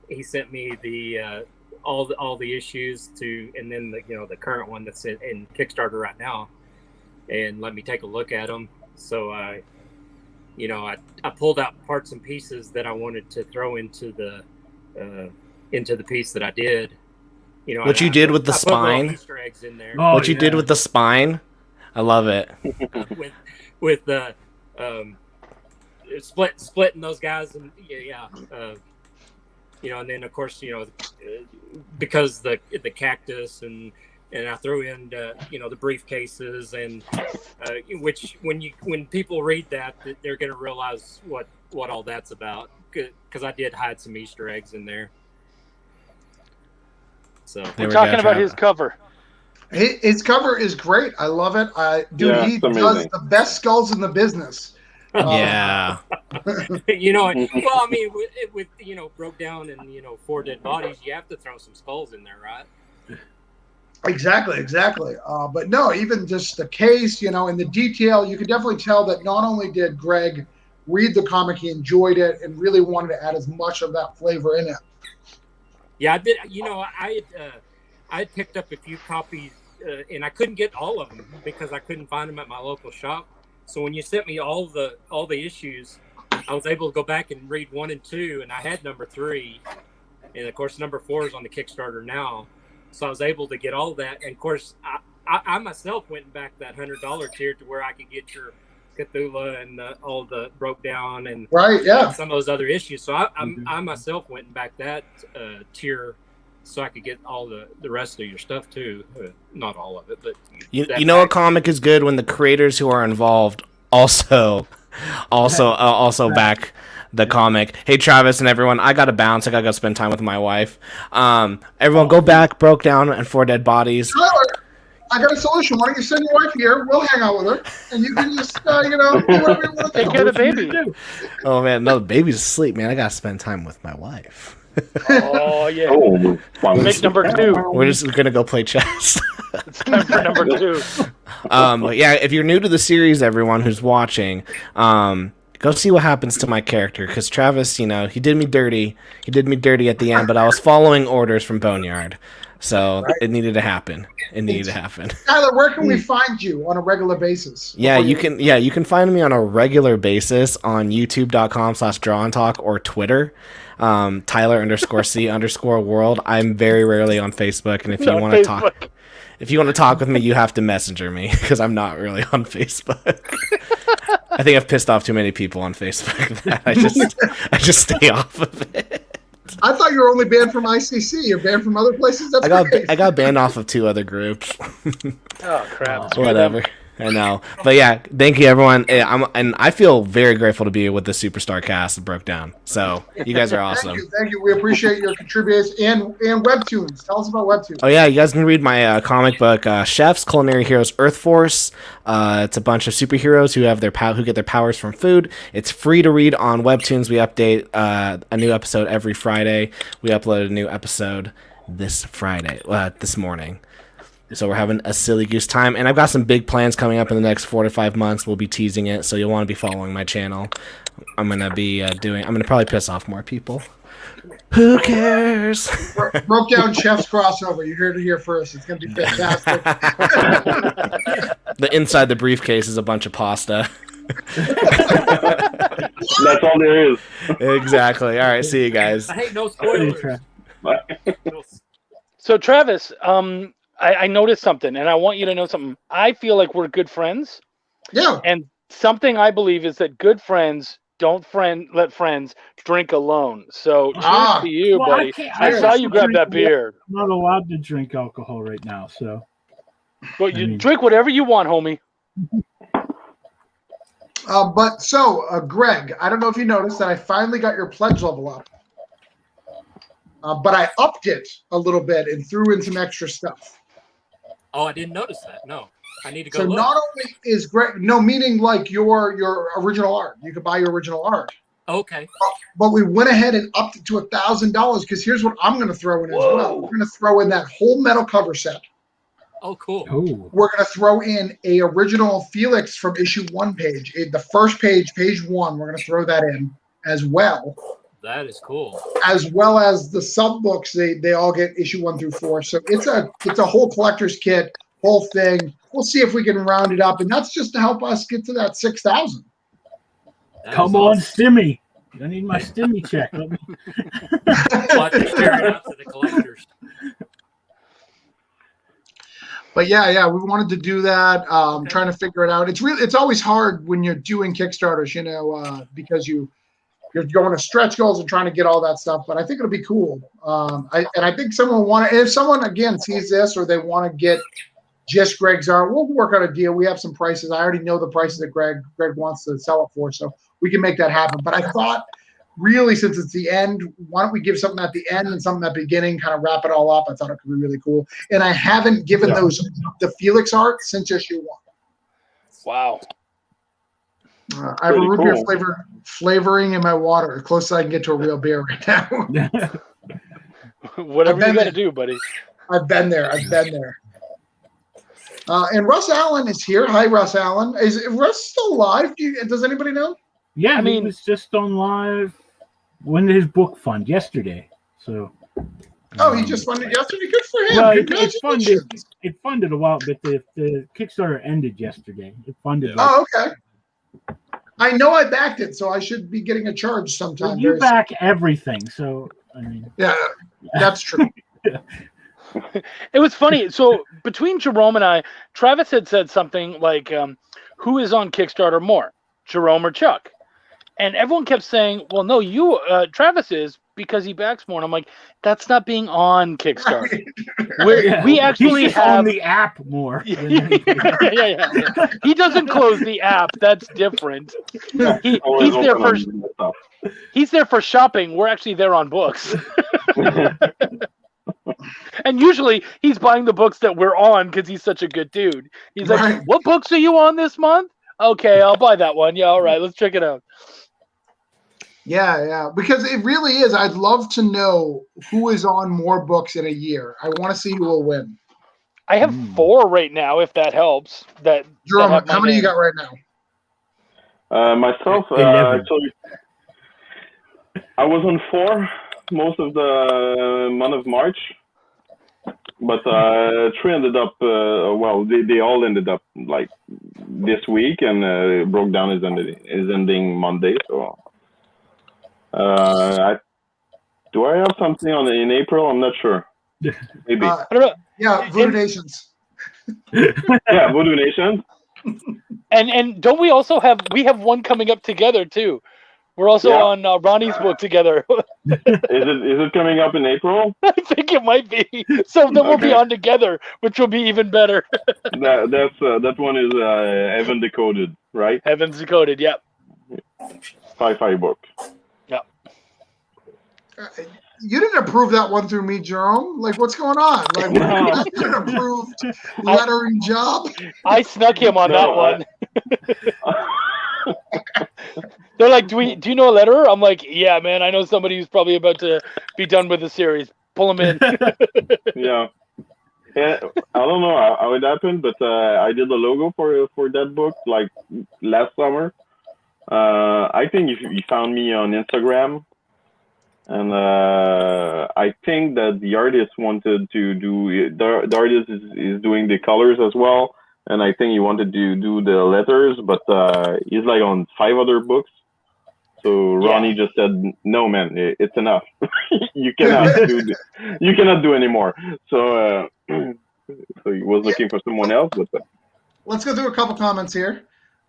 he sent me the all the issues and then the current one that's in Kickstarter right now, and let me take a look at them. So I pulled out parts and pieces that I wanted to throw into the piece that I did. What you did with the I put little spine? Easter eggs in there. Oh, What you did with the spine? I love it. with the splitting those guys, and and then of course because the cactus and I threw in the briefcases and which when people read that they're going to realize what all that's about, because I did hide some Easter eggs in there. So We're talking about his cover. His cover is great. I love it. He Yeah, it's does amazing. the best skulls in the business. Yeah. You know, well, I mean, with broke down and 4 dead bodies, you have to throw some skulls in there, right? Exactly. But no, even just the case, and the detail, you could definitely tell that not only did Greg read the comic, he enjoyed it and really wanted to add as much of that flavor in it. Yeah, I did. I had picked up a few copies, and I couldn't get all of them because I couldn't find them at my local shop. So when you sent me all the issues, I was able to go back and read 1 and 2, and I had number 3, and of course number 4 is on the Kickstarter now. So I was able to get all that, and of course I myself went back that $100 tier to where I could get your Cthulhu and all the broke down and some of those other issues. So I myself went back that tier so I could get all the rest of your stuff too. Not all of it, but a comic is good when the creators who are involved also back the comic. Hey Travis and everyone, I gotta bounce. I gotta go spend time with my wife. Everyone go back, broke down, and 4 dead bodies. Tyler, I got a solution. Why don't you send your wife here? We'll hang out with her, and you can just, do whatever you want to do. Take care of the baby. Oh man, no, the baby's asleep, man. I gotta spend time with my wife. Oh yeah. Make number 2. We're just gonna go play chess. It's time for number 2. But yeah, if you're new to the series, everyone who's watching, go see what happens to my character, because Travis, he did me dirty. He did me dirty at the end, but I was following orders from Boneyard, so it needed to happen. Tyler, where can we find you on a regular basis? You can find me on a regular basis on youtube.com/drawandtalk or Twitter, Tyler_C_world. I'm very rarely on Facebook, and if you want to talk, with me, you have to messenger me because I'm not really on Facebook. I think I've pissed off too many people on Facebook that I just stay off of it. I thought you were only banned from ICC. You're banned from other places. I got banned off of 2 other groups. Oh crap! Whatever. I know, but yeah, thank you everyone. And I feel very grateful to be with the Superstar cast that broke down. So you guys are awesome. Thank you. We appreciate your contributors and Webtoons. Tell us about Webtoons. Oh yeah, you guys can read my comic book, Chefs, Culinary Heroes, Earth Force. It's a bunch of superheroes who get their powers from food. It's free to read on Webtoons. We update a new episode every Friday. We uploaded a new episode this morning. So we're having a silly goose time, and I've got some big plans coming up in the next 4 to 5 months. We'll be teasing it, so you'll want to be following my channel. I'm gonna probably piss off more people. Who cares? Broke down Chef's crossover. You heard it here first. It's gonna be fantastic. The inside the briefcase is a bunch of pasta. That's all there is. Exactly. All right. See you guys. Hey, no spoilers. So Travis, I noticed something, and I want you to know something. I feel like we're good friends. Yeah. And something I believe is that good friends don't let friends drink alone. So cheers to you, buddy. I saw you grab that beer. I'm not allowed to drink alcohol right now, so. But drink whatever you want, homie. Greg, I don't know if you noticed that I finally got your pledge level up. But I upped it a little bit and threw in some extra stuff. Oh, I didn't notice that. No, I need to go. So look. not only is Greg, meaning like your original art, you could buy your original art. Okay. But we went ahead and upped it to $1,000 because here's what I'm going to throw in as well. We're going to throw in that whole metal cover set. Oh, cool. Ooh. We're going to throw in a original Felix from issue 1 page, the first page, page 1. We're going to throw that in as well. That is cool. As well as the sub books, they all get issue 1 through 4. So it's a whole collector's kit, whole thing. We'll see if we can round it up, and that's just to help us get to that 6,000. Come on, Stimmy! I need my Stimmy check. We'll have to share it out to the collectors. But yeah, we wanted to do that. Trying to figure it out. It's always hard when you're doing Kickstarters, because you're going to stretch goals and trying to get all that stuff. But I think it'll be cool. I think someone if someone again sees this or they want to get just Greg's art, we'll work out a deal. We have some prices. I already know the prices that Greg wants to sell it for, so we can make that happen. But I thought, really, since it's the end, why don't we give something at the end and something at the beginning, kind of wrap it all up? I thought it could be really cool. And I haven't given the Felix art since issue 1. Wow. I have a Pretty root cool. beer flavoring in my water, as close as I can get to a real beer right now. Whatever I've you been got to do, buddy. I've been there. And Russ Allen is here. Hi, Russ Allen. Is Russ still alive? Does anybody know? Yeah, I he mean- was just on live when his book fund yesterday. So Oh, he just funded yesterday. Good for him. well, it Congratulations. funded a while, but the Kickstarter ended yesterday. It funded. Like, Oh, okay. I know I backed it, so I should be getting a charge sometime. you very back everything, so I mean, soon. Yeah, that's true. It was funny. So between Jerome and I, Travis had said something like, who is on Kickstarter more, Jerome or Chuck? And everyone kept saying, well, no, Travis is, because he backs more. And I'm like, that's not being on Kickstarter. yeah, We actually he's just have on the app more. yeah. He doesn't close the app. That's different. Always He's there open for on that stuff. he's there for shopping. We're actually there on books. And usually he's buying the books that we're on because he's such a good dude. He's like, Right. what books are you on this month? Okay, I'll buy that one. Yeah, all right, let's check it out. Yeah, because it really is. I'd love to know who is on more books in a year. I want to see who will win. I have 4 right now, if that helps. Jerome, have my how many you name. got right now? Myself, 11. actually, I was on 4 most of the month of March, but 3 ended up. Well, they all ended up like this week, and Broke Down is ending Monday. So, do I have something in April? I'm not sure. Maybe. I don't know. Yeah, Voodoo Nations. Yeah, Voodoo Nation. And don't we also have one coming up together too? We're also on Ronnie's book together. Is it coming up in April? I think it might be. So then we'll be Okay. on together, which will be even better. That one is Heaven Decoded, right? Heaven's Decoded, yeah. Sci-fi book. You didn't approve that one through me, Jerome. Like, what's going on? Like, No. you didn't approve lettering job. I snuck him on that No, one. They're like, do you know a letterer? I'm like, yeah, man, I know somebody who's probably about to be done with the series. Pull him in. Yeah. I don't know how it happened, but I did the logo for that book like last summer. I think you found me on Instagram, and I think that the artist wanted to do the artist is doing the colors as well, and I think he wanted to do the letters, but he's like on 5 other books. So Ronnie just said, "No, man, it's enough. You cannot do anymore." So so he was looking for someone else. But Let's go through a couple comments here.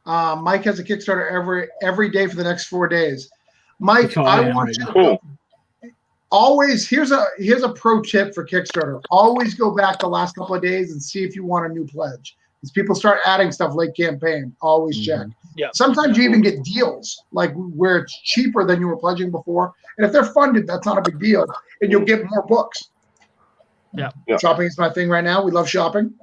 Mike has a Kickstarter every day for the next 4 days. Mike, That's all I I have want right you now. to Cool. always here's a pro tip for Kickstarter. Always go back the last couple of days and see if you want a new pledge. As people start adding stuff late campaign, always check. Yeah. Sometimes you even get deals like where it's cheaper than you were pledging before. And if they're funded, that's not a big deal. And you'll get more books. Yeah. Shopping is my thing right now. We love shopping.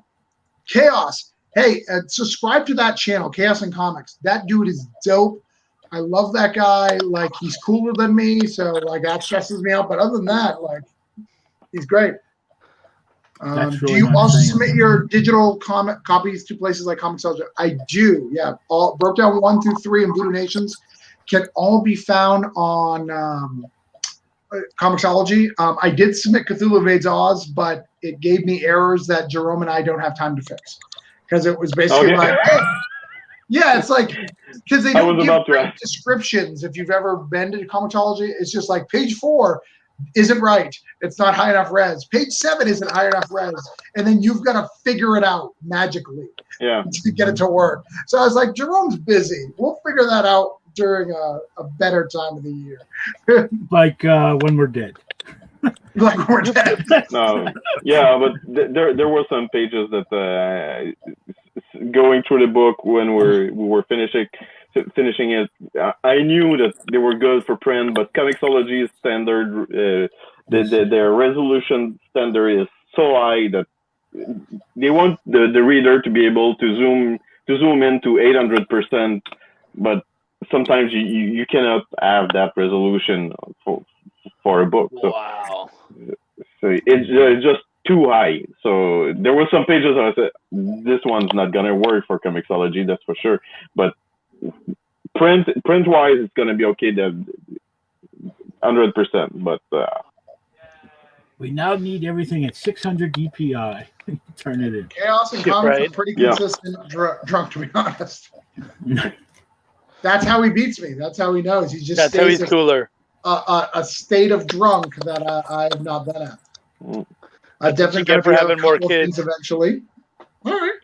Chaos. Hey, subscribe to that channel, Chaos and Comics. That dude is dope. I love that guy. Like, he's cooler than me, so like that stresses me out. But other than that, like, he's great. That's Do really you what I'm also saying. submit your digital copies to places like Comixology? I do. Yeah, all Broke Down 1 through 3 and Voodoo Nations can all be found on Comixology. I did submit Cthulhu Invades Oz, but it gave me errors that Jerome and I don't have time to fix because it was basically Okay. like, hey, yeah, it's like because they I don't was give about to great ask. descriptions. If you've ever been to Comixology, it's just like page 4 isn't right. It's not high enough res. Page 7 isn't high enough res, and then you've got to figure it out magically yeah, to get it to work. So I was like, Jerome's busy. We'll figure that out during a better time of the year. Like when we're dead. Like we're dead. no, yeah, but there were some pages that going through the book when we were finishing it, I knew that they were good for print, but Comixology's standard, their resolution standard is so high that they want the reader to be able to zoom into 800%, but sometimes you cannot have that resolution for a book. So, Wow. so it's just too high. So there were some pages I said, this one's not gonna work for Comixology, that's for sure. But print wise, it's gonna be okay. 100%. But We now need everything at 600 DPI. Turn it in. Chaos and Yeah, Comics right. are pretty Yeah. consistent drunk, to be honest. That's how he beats me. That's how he knows. He just That's how stays he's cooler. a state of drunk that I have not been at. I That's what definitely you get got for to having a more couple of things kids. eventually. All right.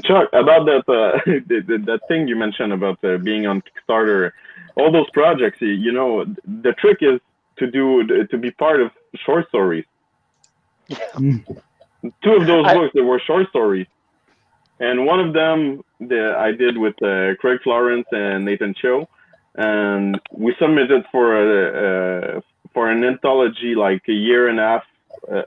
Chuck, about that that thing you mentioned about being on Kickstarter, all those projects. You know, the trick is to be part of short stories. Mm. 2 of those books, they were short stories, and one of them I did with Craig Florence and Nathan Cho, and we submitted for an anthology like a year and a half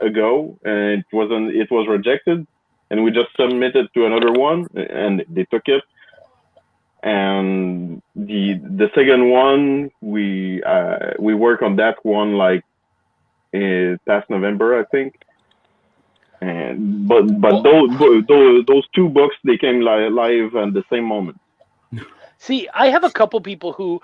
ago, and it was rejected, and we just submitted to another one, and they took it. And the second one, we work on that one like past November, I think. And but those 2 books, they came live at the same moment. See, I have a couple people who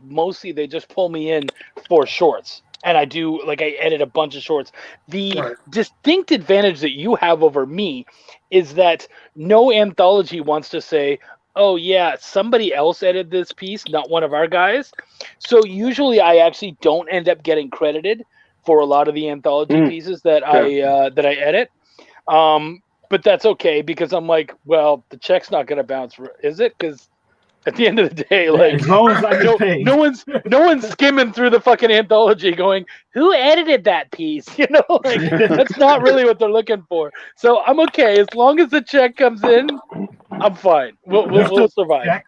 mostly they just pull me in for shorts, and I edit a bunch of shorts. The distinct advantage that you have over me is that no anthology wants to say, oh yeah, somebody else edited this piece, not one of our guys. So usually I actually don't end up getting credited for a lot of the anthology pieces that I edit. But that's okay, because I'm like, well, the check's not going to bounce, is it? Because at the end of the day, like, as long as I get paid. no one's skimming through the fucking anthology going, who edited that piece? You know, like, that's not really what they're looking for. So I'm okay as long as the check comes in. I'm fine. We'll survive.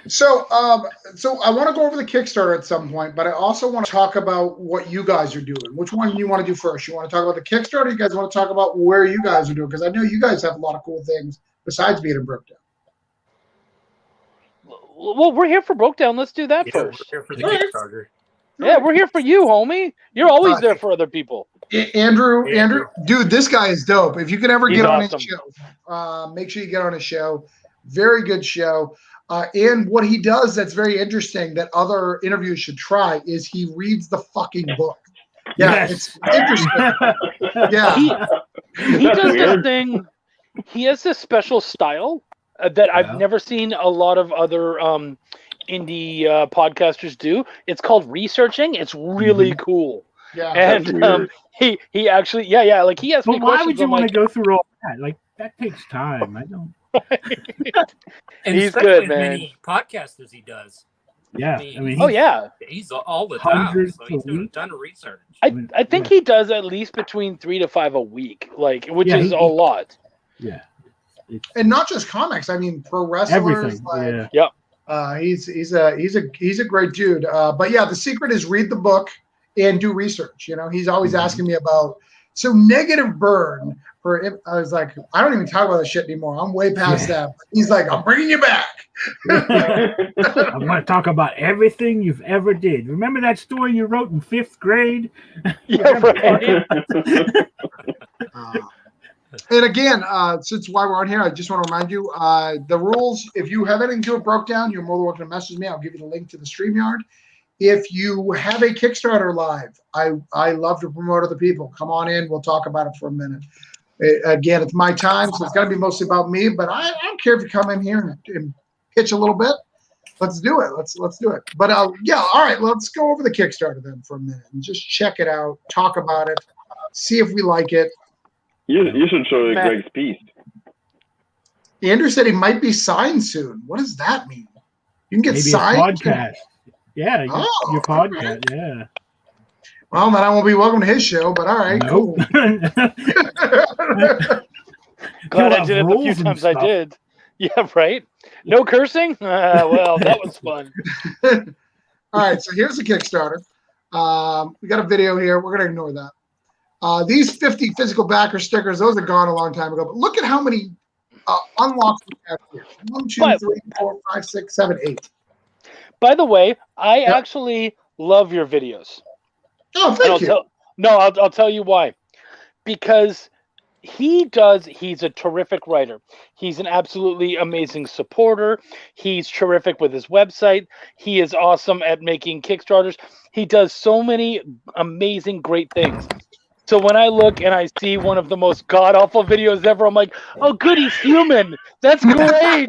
So I want to go over the Kickstarter at some point, but I also want to talk about what you guys are doing. Which one do you want to do first? You want to talk about the Kickstarter? Or you guys want to talk about where you guys are doing? Because I know you guys have a lot of cool things besides being in Brookdown. Well, we're here for Brokedown. Let's do that first. We're here for the Kickstarter. Yeah, we're here for you, homie. You're always there for other people. Andrew, dude, this guy is dope. If you can ever get on awesome. his show, make sure you get on his show. Very good show. And what he does that's very interesting that other interviews should try is he reads the fucking book. Yeah, Yes. It's interesting. Yeah. He does this thing. He has this special style that I've never seen a lot of other indie podcasters do. It's called researching. It's really cool. Yeah. And he actually like he asked me But why questions. would you want to go through all that? Like, that takes time. I don't. And He's especially good, as man. many podcasts as he does. Yeah, I mean, Oh yeah, He's all the time. Hundreds So he's a doing a week. ton of research. I think he does at least between 3 to 5 a week, like, which is a lot. Yeah. And not just comics. I mean, pro wrestlers. Everything. Yeah. He's a great dude. But yeah, the secret is read the book and do research. You know, he's always asking me about Negative Burn. I was like, I don't even talk about this shit anymore. I'm way past that. He's like, I'm bringing you back. I'm going to talk about everything you've ever did. Remember that story you wrote in 5th grade? Yeah, right. And again, since while we're on here, I just want to remind you, the rules, if you have anything to it broke down, you're more than welcome to message me. I'll give you the link to the StreamYard. If you have a Kickstarter live, I love to promote other people. Come on in. We'll talk about it for a minute. Again, it's my time, so it's got to be mostly about me, but I don't care if you come in here and pitch a little bit. Let's do it. Let's do it. But all right, let's go over the Kickstarter then for a minute and just check it out, talk about it, see if we like it. You should show Greg's piece. Andrew said he might be signed soon. What does that mean? You can get Maybe signed? a podcast. Yeah, your podcast, yeah. Well, then I won't be welcome to his show, but all right, cool. Glad I did it the few times I did. Yeah, right? No cursing? Well, that was fun. All right, so here's the Kickstarter. We got a video here. We're going to ignore that. These 50 physical backer stickers, those are gone a long time ago. But look at how many unlocks we have here. 1, 2, But- 3, 4, 5, 6, 7, 8. By the way, I Yep. actually love your videos. Oh, And thank you. I'll tell you why. Because he's a terrific writer. He's an absolutely amazing supporter. He's terrific with his website. He is awesome at making Kickstarters. He does so many amazing, great things. So when I look and I see one of the most god-awful videos ever, I'm like, oh, good, he's human. That's great.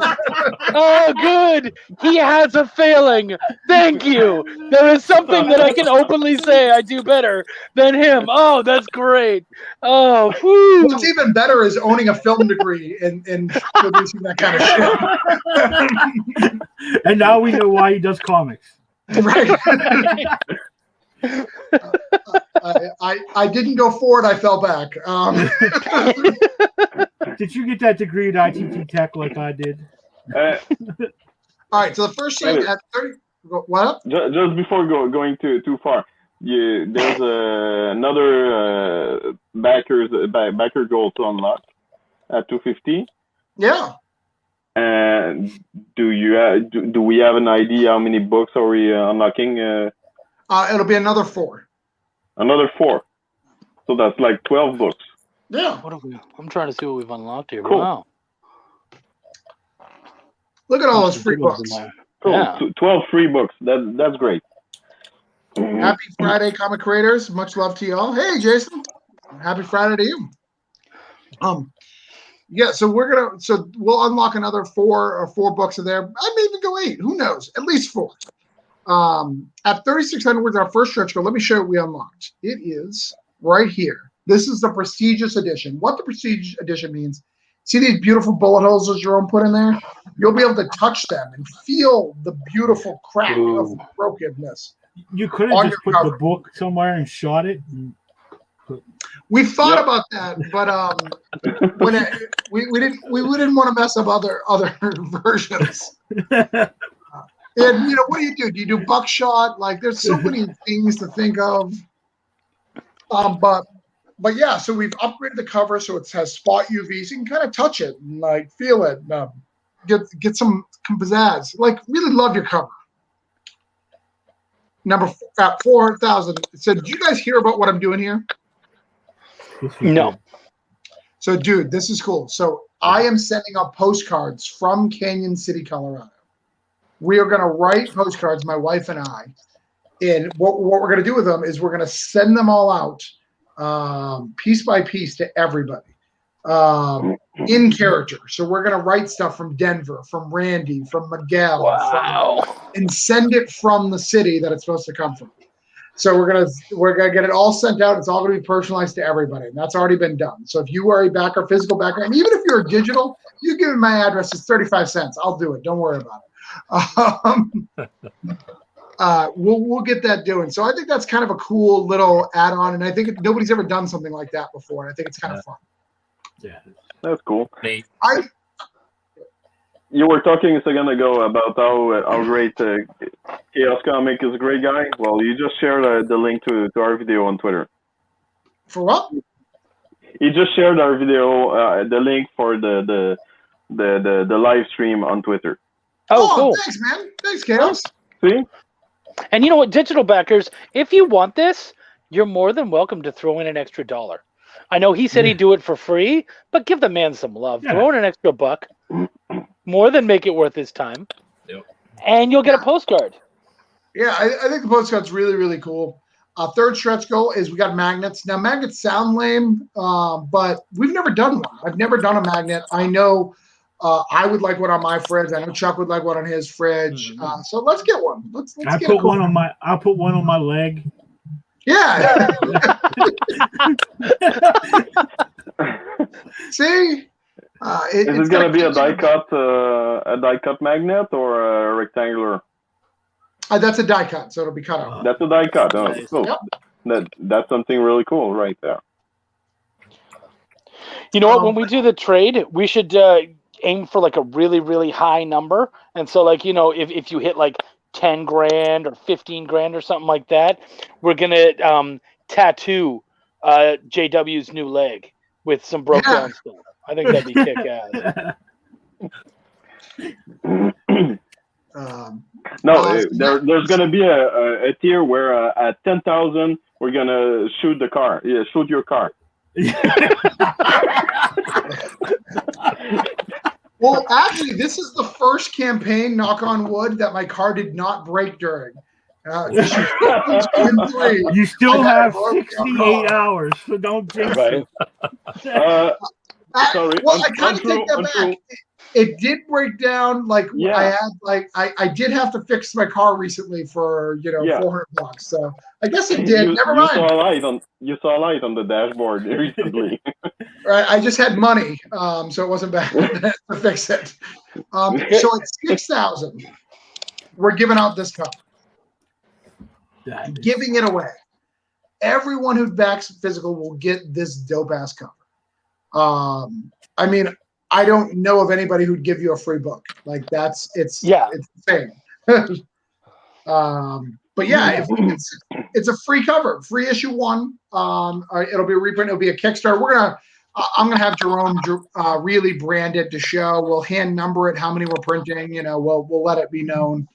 Oh, good. He has a failing. Thank you. There is something that I can openly say I do better than him. Oh, that's great. Oh, whew. What's even better is owning a film degree and producing that kind of shit. And now we know why he does comics. Right. I didn't go forward. I fell back. Did you get that degree at ITT Tech like I did? All right. So the first thing at 30. What? Just before going too far, there's another backer goal to unlock at 250. Yeah. And do we have an idea how many books are we unlocking? It'll be another 4. Another 4. So that's like 12 books. Yeah. I'm trying to see what we've unlocked here. Cool. Wow. Look at all those free Good ones in books. there. Cool. Yeah. 12 free books. That's great. Happy Friday, comic creators. Much love to y'all. Hey, Jason. Happy Friday to you. Yeah, so we'll unlock another 4 books in there. I may even go 8. Who knows? At least 4. At 3,600 with our first stretch goal, let me show you what we unlocked. It is right here. This is the prestigious edition. What the prestigious edition means, see these beautiful bullet holes that Jerome put in there? You'll be able to touch them and feel the beautiful crack of brokenness. You could have just put the book somewhere and shot it. We thought about that, but when we didn't want to mess up other versions. And what do? Do you do buckshot? Like, there's so many things to think of. But yeah, so we've upgraded the cover so it has spot UV, so you can kind of touch it and like feel it, get some pizzazz. Like, really love your cover. Number at 400,000. So did you guys hear about what I'm doing here? No. So, dude, this is cool. So I am sending out postcards from Canyon City, Colorado. We are going to write postcards, my wife and I. And what we're going to do with them is we're going to send them all out piece by piece to everybody in character. So we're going to write stuff from Denver, from Randy, from Miguel, and send it from the city that it's supposed to come from. So we're gonna get it all sent out. It's all gonna be personalized to everybody, and that's already been done. So if you are a backer, physical backer, and even if you're a digital, you give me my address. It's 35 cents. I'll do it. Don't worry about it. We'll get that doing. So I think that's kind of a cool little add-on, and I think nobody's ever done something like that before. And I think it's kind of fun. Yeah, that's cool. Neat. You were talking a second ago about how great Chaos Comic is a great guy. Well, you just shared the link to our video on Twitter. For what? You just shared our video, the link for the live stream on Twitter. Oh, cool. Thanks, man. Thanks, Chaos. See? And you know what, digital backers, if you want this, you're more than welcome to throw in an extra $1. I know he said he'd do it for free, but give the man some love. Yeah. Throw in an extra $1. More than make it worth his time. Yep. And you'll get a postcard. Yeah, I think the postcard's really, really cool. Third stretch goal is we got magnets. Now, magnets sound lame, but we've never done one. I've never done a magnet. I know I would like one on my fridge. I know Chuck would like one on his fridge. So let's get one. Let's I'll get put one on my. I'll put one on my leg. Yeah. See. Is it going to be a die cut magnet or a rectangular? That's a die cut, so it'll be cut out. That's a die cut. Oh, Nice. cool. Yep. That's something really cool right there. You know what? When we do the trade, we should aim for like a really, really high number. And so, like, if you hit like 10 grand or 15 grand or something like that, we're gonna tattoo JW's new leg with some broke down stuff. I think that'd be kick ass. No, there's gonna be a tier where at 10,000 we're gonna shoot the car. Yeah, shoot your car. Well, actually, this is the first campaign, knock on wood, that my car did not break during. Issue 2 and 3. You still I have got a 68 hours, so don't jinx Right. it. Sorry. Well, I kind of take that back. It did break down. Like I had, I did have to fix my car recently for $400. So I guess it did. Never mind. You saw a light on the dashboard recently. Right. I just had money, so it wasn't bad to fix it. So at 6,000, we're giving out this cover. Giving it away. Everyone who backs physical will get this dope ass cover. I mean, I don't know of anybody who'd give you a free book. Like it's insane. But yeah, it's a free cover, free issue 1. It'll be a reprint. It'll be a Kickstarter. I'm gonna have Jerome really brand it to show. We'll hand number it, how many we're printing. We'll let it be known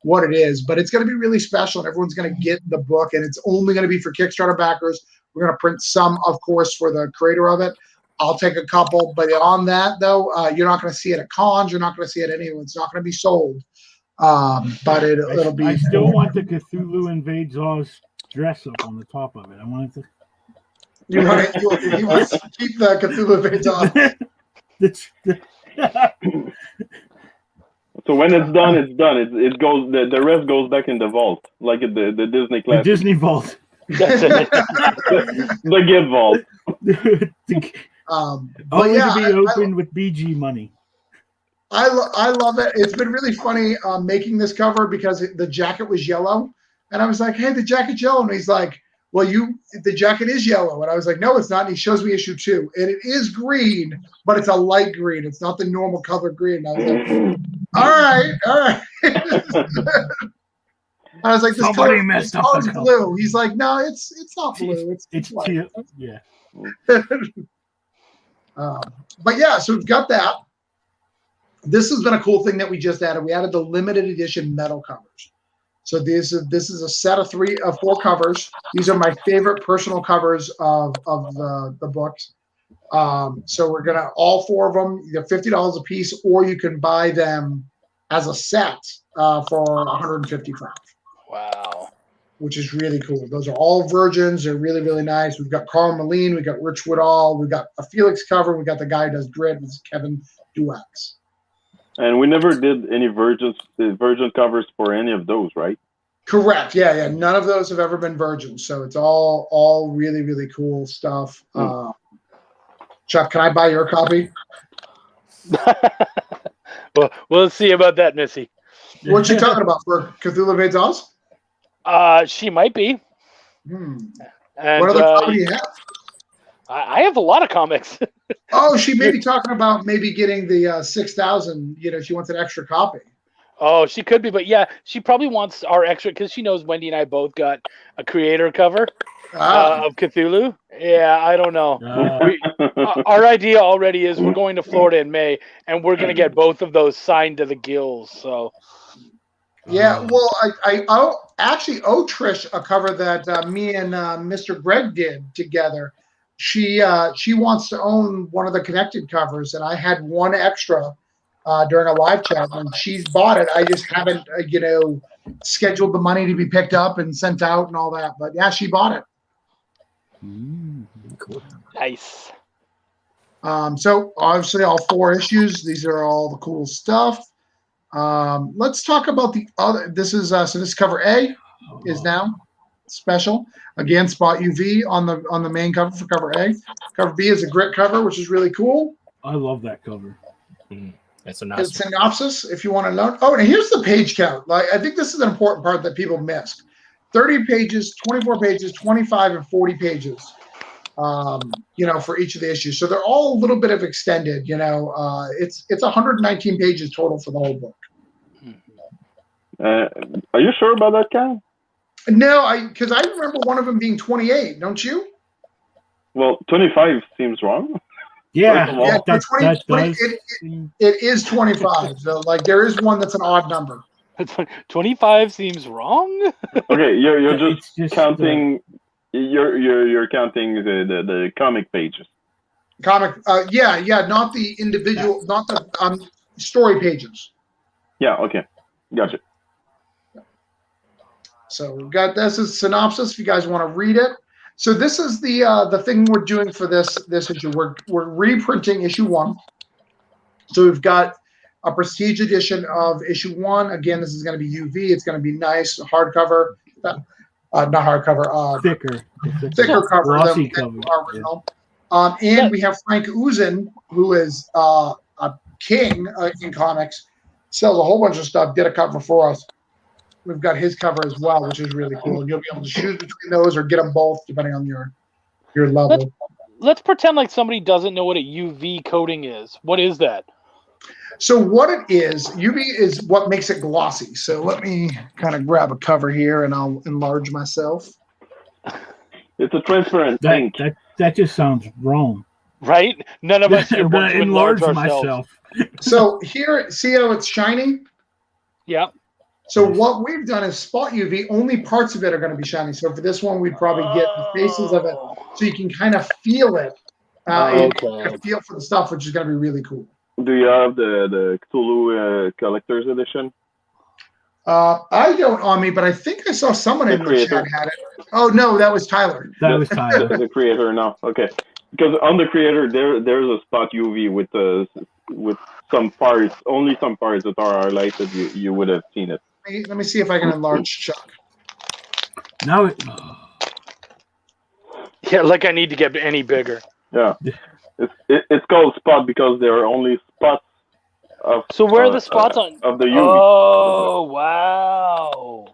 what it is. But it's gonna be really special, and everyone's gonna get the book. And it's only gonna be for Kickstarter backers. We're gonna print some, of course, for the creator of it. I'll take a couple, but on that though, you're not going to see it at cons. You're not going to see it anywhere. It's not going to be sold. But it'll be. I still want the Cthulhu Invades Oz dress up on the top of it. I want it to. You want to keep the Cthulhu Invades Oz. So when it's done, it's done. It goes. The rest goes back in the vault, like the Disney class. The Disney vault. The gift vault. Only to be opened with BG money. I love it. It's been really funny making this cover because the jacket was yellow, and I was like, "Hey, the jacket's yellow," and he's like, "Well, the jacket is yellow," and I was like, "No, it's not." And he shows me issue 2, and it is green, but it's a light green. It's not the normal color green. And I was like, "All right." I was like, "This color is blue." He's like, "No, it's not blue. It's white." teal. Yeah. But yeah, so we've got that. This has been a cool thing that we just added. We added the limited edition metal covers. So this is a set of 4 covers. These are my favorite personal covers of the books. So we're gonna all 4 of them. They're $50 a piece, or you can buy them as a set for $155. Wow. Which is really cool. Those are all virgins. They're really, really nice. We've got Carl Moline. We've got Rich Woodall. We've got a Felix cover. We've got the guy who does Grid. It's Kevin Duax. And we never did any virgin covers for any of those, right? Correct. Yeah. None of those have ever been virgins. So it's all really, really cool stuff. Chuck, can I buy your copy? Well, we'll see about that, Missy. What you talking about for Cthulhu Invades Oz? She might be. And what other copy do you have? I have a lot of comics. Oh, she may be talking about maybe getting the 6,000. She wants an extra copy. Oh, she could be, but yeah, she probably wants our extra because she knows Wendy and I both got a creator cover of Cthulhu. Yeah, I don't know. Our idea already is we're going to Florida in May, and we're going to get both of those signed to the gills. So. Yeah, well, I actually owe Trish a cover that me and Mr. Greg did together. She wants to own one of the connected covers, and I had one extra during a live chat, and she's bought it. I just haven't, scheduled the money to be picked up and sent out and all that. But yeah, she bought it. Cool. Nice. So obviously all 4 issues. These are all the cool stuff. Let's talk about the other. This is this cover A is now special. Again, spot UV on the main cover for cover A. Cover B is a grit cover, which is really cool. I love that cover. That's a nice synopsis, if you want to know. Oh, and here's the page count. Like, I think this is an important part that people missed. 30 pages, 24 pages, 25, and 40 pages. For each of the issues. So they're all a little bit of extended. It's 119 pages total for the whole book. Are you sure about that, Ken? No, because I remember one of them being 28. Don't you? Well, 25 seems wrong. Yeah, First of all- Yeah, that 20, does. it is 25. So like there is one that's an odd number. 25 seems wrong. Okay, you're It's just just, counting. You're counting the comic pages. Comic, yeah, not the individual, not the story pages. Yeah. Okay. Gotcha. So we've got this as synopsis. If you guys want to read it, so this is the thing we're doing for this issue. We're reprinting issue 1. So we've got a prestige edition of issue 1. Again, this is going to be UV. It's going to be nice hardcover, not hardcover, thicker cover glossy than cover. our original. And we have Frank Uzin, who is a king in comics, sells a whole bunch of stuff. Did a cover for us. We've got his cover as well, which is really cool. You'll be able to choose between those or get them both, depending on your level. Let's pretend like somebody doesn't know what a UV coating is. What is that? So what it is, UV is what makes it glossy. So let me kind of grab a cover here, and I'll enlarge myself. It's a transparent ink. That just sounds wrong. Right? None of us here want to enlarge ourselves. myself. So here, see how it's shiny? Yeah. So what we've done is spot UV. Only parts of it are going to be shiny. So for this one, we'd probably get the faces of it, so you can kind of feel it. And feel for the stuff, which is going to be really cool. Do you have the Cthulhu collector's edition? I don't on me, but I think I saw someone in the chat had it. Oh no, that was Tyler. That was Tyler. The creator now. Okay, because on the creator there's a spot UV with some parts, only some parts that are highlighted. You would have seen it. Let me see if I can enlarge Chuck. Now Yeah, like I need to get any bigger. Yeah, it's called spot because there are only spots of. So where are the spots on of the UV? Oh wow!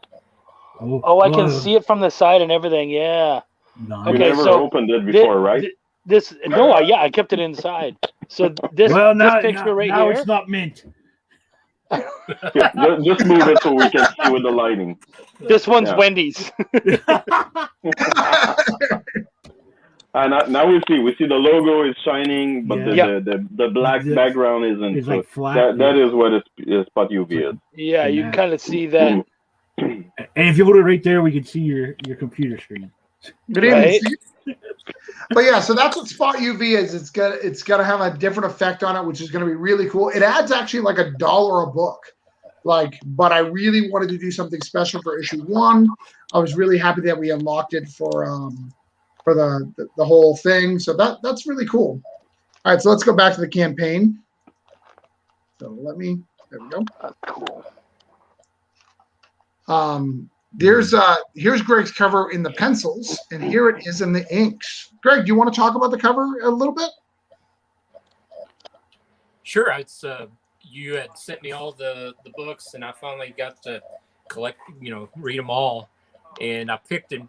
Oh, I can see it from the side and everything. Yeah. No, You Okay, never so opened it before, right? I kept it inside. So this picture right now here. it's not mint. Yeah, just move it so we can see with the lighting. This one's Wendy's. Now we see the logo is shining, but Yeah. the black background isn't. It's so like flat. that is what spot UV is. Yeah, you can kind of see that. And if you hold it right there, we can see your computer screen. Good evening. Right? Steve. But yeah, so that's what spot UV is. It's gonna have a different effect on it, which is gonna be really cool. It adds actually like $1 a book. But I really wanted to do something special for issue 1. I was really happy that we unlocked it for the whole thing. So that's really cool. All right, so let's go back to the campaign. So there we go. That's cool. Here's Greg's cover in the pencils, and here it is in the inks. Greg, do you want to talk about the cover a little bit? Sure. It's you had sent me all the books, and I finally got to collect, read them all, and I picked it.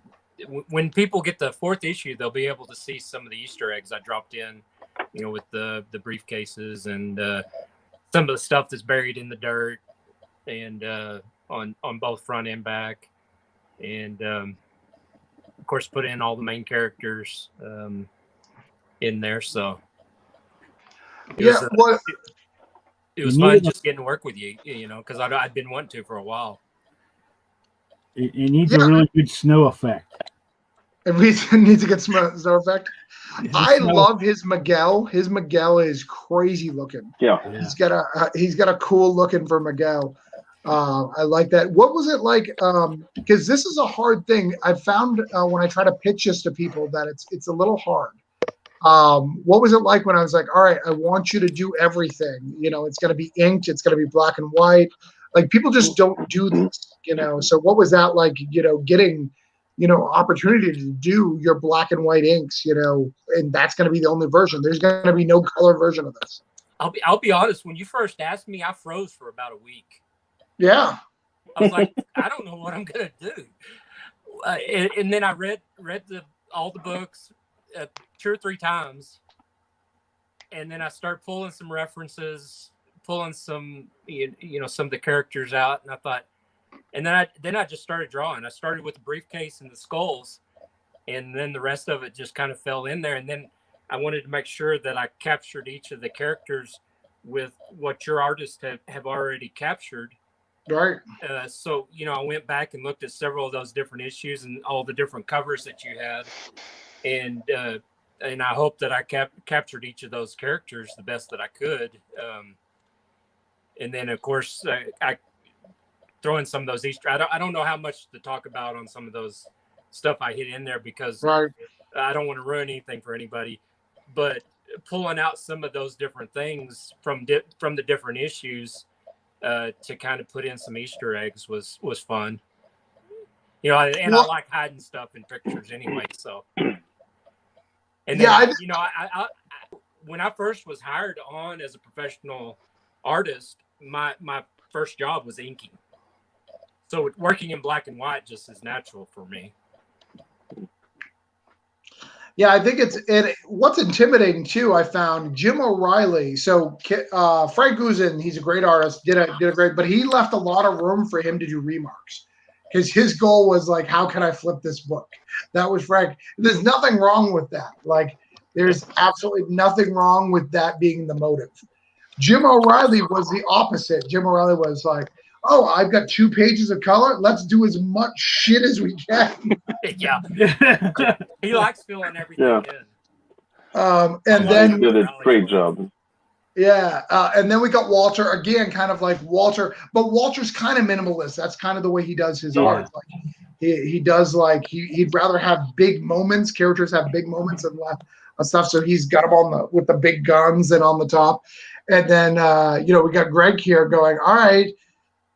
When people get the 4th issue, they'll be able to see some of the Easter eggs I dropped in, with the briefcases and some of the stuff that's buried in the dirt, and on both front and back, and of course put in all the main characters in there. So it was fun just getting to work with you, because I'd been wanting to for a while. It needs a really good snow effect. It needs to get snow effect. I love his Miguel. His Miguel is crazy looking. Yeah. He's got a cool looking for Miguel. I like that. What was it like? Because this is a hard thing. I found when I try to pitch this to people that it's a little hard. What was it like when I was like, all right, I want you to do everything. It's going to be inked. It's going to be black and white. Like people just don't do this, So what was that like? Getting opportunity to do your black and white inks, and that's going to be the only version. There's going to be no color version of this. I'll be honest. When you first asked me, I froze for about a week. Yeah. I was like, I don't know what I'm gonna do. And then I read all the books 2 or 3 times, and then I started pulling some references, pulling some some of the characters out, and I thought, and then I just started drawing. I started with the briefcase and the skulls, and then the rest of it just kind of fell in there. And then I wanted to make sure that I captured each of the characters with what your artists have already captured. Right. So, I went back and looked at several of those different issues and all the different covers that you had. And I hope that I captured each of those characters the best that I could. And then, of course, I throw in some of those Easter. I don't know how much to talk about on some of those stuff I hit in there because Right. I don't want to ruin anything for anybody. But pulling out some of those different things from the different issues to kind of put in some Easter eggs was fun. I like hiding stuff in pictures anyway. So, and then, I when I first was hired on as a professional artist, my first job was inking. So working in black and white just is natural for me. Yeah, I think what's intimidating too. I found Jim O'Reilly. So Frank Guzin, he's a great artist, did a great, but he left a lot of room for him to do remarks because his goal was like, how can I flip this book? That was Frank. There's nothing wrong with that. Like, there's absolutely nothing wrong with that being the motive. Jim O'Reilly was the opposite. Jim O'Reilly was like, oh, I've got 2 pages of color. Let's do as much shit as we can. Yeah. He likes filling everything in. And then did a great job. Yeah. And then we got Walter again, kind of like Walter, but Walter's kind of minimalist. That's kind of the way he does his art. Like he does like, he'd rather have big moments. Characters have big moments and stuff. So he's got them with the big guns and on the top. And then, we got Greg here going, all right,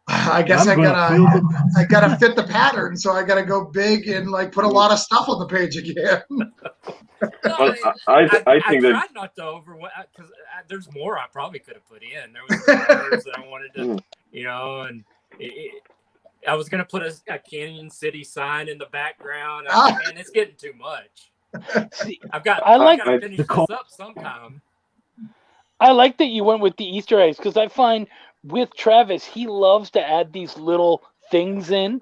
I guess I gotta fit the pattern, so I gotta go big and like put a lot of stuff on the page again. I think that tried not to because there's more I probably could have put in. There was words that I wanted to, and I was gonna put a Canyon City sign in the background, and it's getting too much. I gotta finish this up sometime. I like that you went with the Easter eggs because I find with Travis, he loves to add these little things in.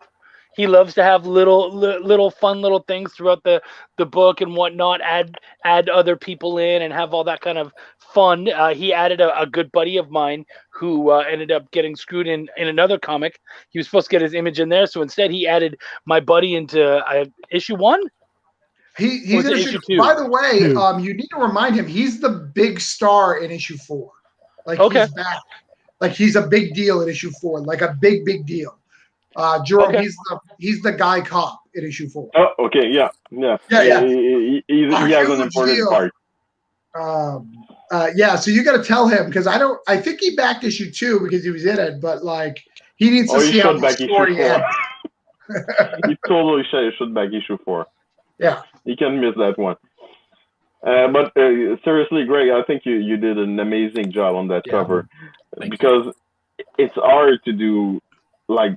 He loves to have little fun little things throughout the book and whatnot. Add other people in and have all that kind of fun. He added a good buddy of mine who ended up getting screwed in another comic. He was supposed to get his image in there, so instead he added my buddy into issue 1. He's in issue 2. By the way, you need to remind him he's the big star in issue 4. Like he's back. Like he's a big deal in issue 4. Like a big deal. Jerome, he's the guy cop in issue 4. Oh, okay, yeah. He has an important part. So you got to tell him because I think he backed issue 2 because he was in it, but like he needs to see how the story ends. He totally should back issue 4. Yeah, you can miss that one. But seriously, Greg, I think you did an amazing job on that cover because it's hard to do like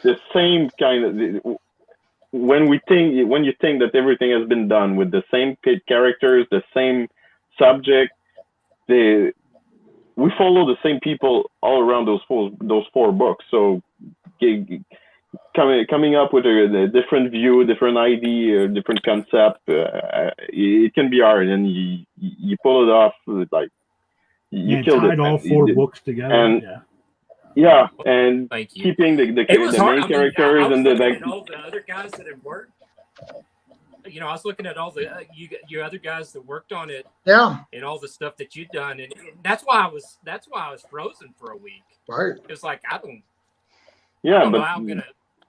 the same kind of when you think that everything has been done with the same characters, the same subject, we follow the same people all around those 4 books. So coming up with a different view, different idea, different concept, it can be hard, and you pull it off like you killed it. All 4 books together. And, and keeping the main characters and all the other guys that have worked. I was looking at all the you other guys that worked on it, and all the stuff that you've done, and that's why I was frozen for a week. Right. It's like I don't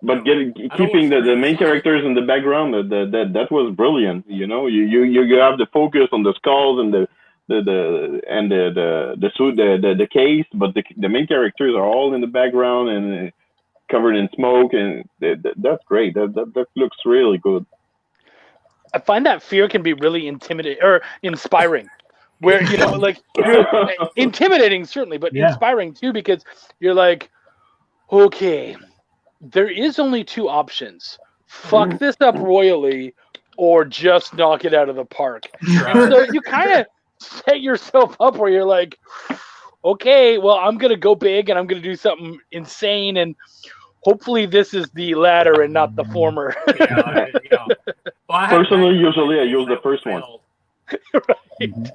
but keeping the main characters in the background, that was brilliant. You have the focus on the skulls and the case, but the main characters are all in the background and covered in smoke, and that's great. That looks really good. I find that fear can be really intimidating or inspiring. Where intimidating certainly, but inspiring too, because you're like, okay, there is only 2 options: fuck this up royally, or just knock it out of the park. So you kind of set yourself up where you're like, okay, well, I'm gonna go big and I'm gonna do something insane, and hopefully this is the latter and not the former. Personally, usually I use the first one. Mhm.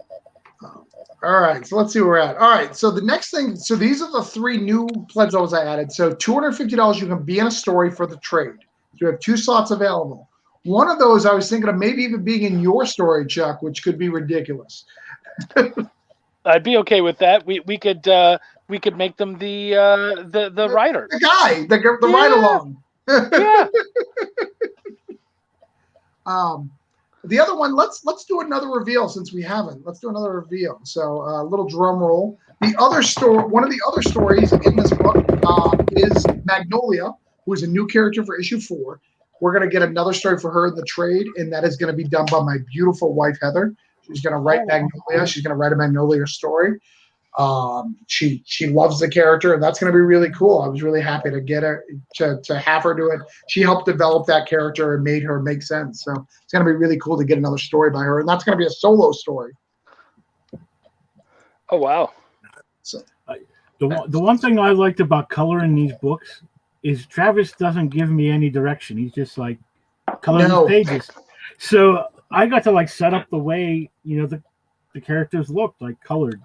All right, so let's see where we're at. All right, so the next thing, so these are the 3 new pledge levels I added. So $250, you can be in a story for the trade. So you have 2 slots available. One of those I was thinking of maybe even being in your story, Chuck, which could be ridiculous. I'd be okay with that. We could make them the writer. The guy, the Yeah. ride along. Yeah. The other one, let's do another reveal since we haven't. Let's do another reveal. So a little drum roll. The other story, one of the other stories in this book is Magnolia, who is a new character for issue 4. We're gonna get another story for her in the trade, and that is gonna be done by my beautiful wife Heather. She's gonna write Magnolia. She's gonna write a Magnolia story. She loves the character, and that's going to be really cool. I was really happy to get her to have her do it. She helped develop that character and made her make sense. So it's going to be really cool to get another story by her, and that's going to be a solo story. Oh wow! So the one thing I liked about coloring these books is Travis doesn't give me any direction. He's just like coloring these pages. So I got to like set up the way the characters looked like colored.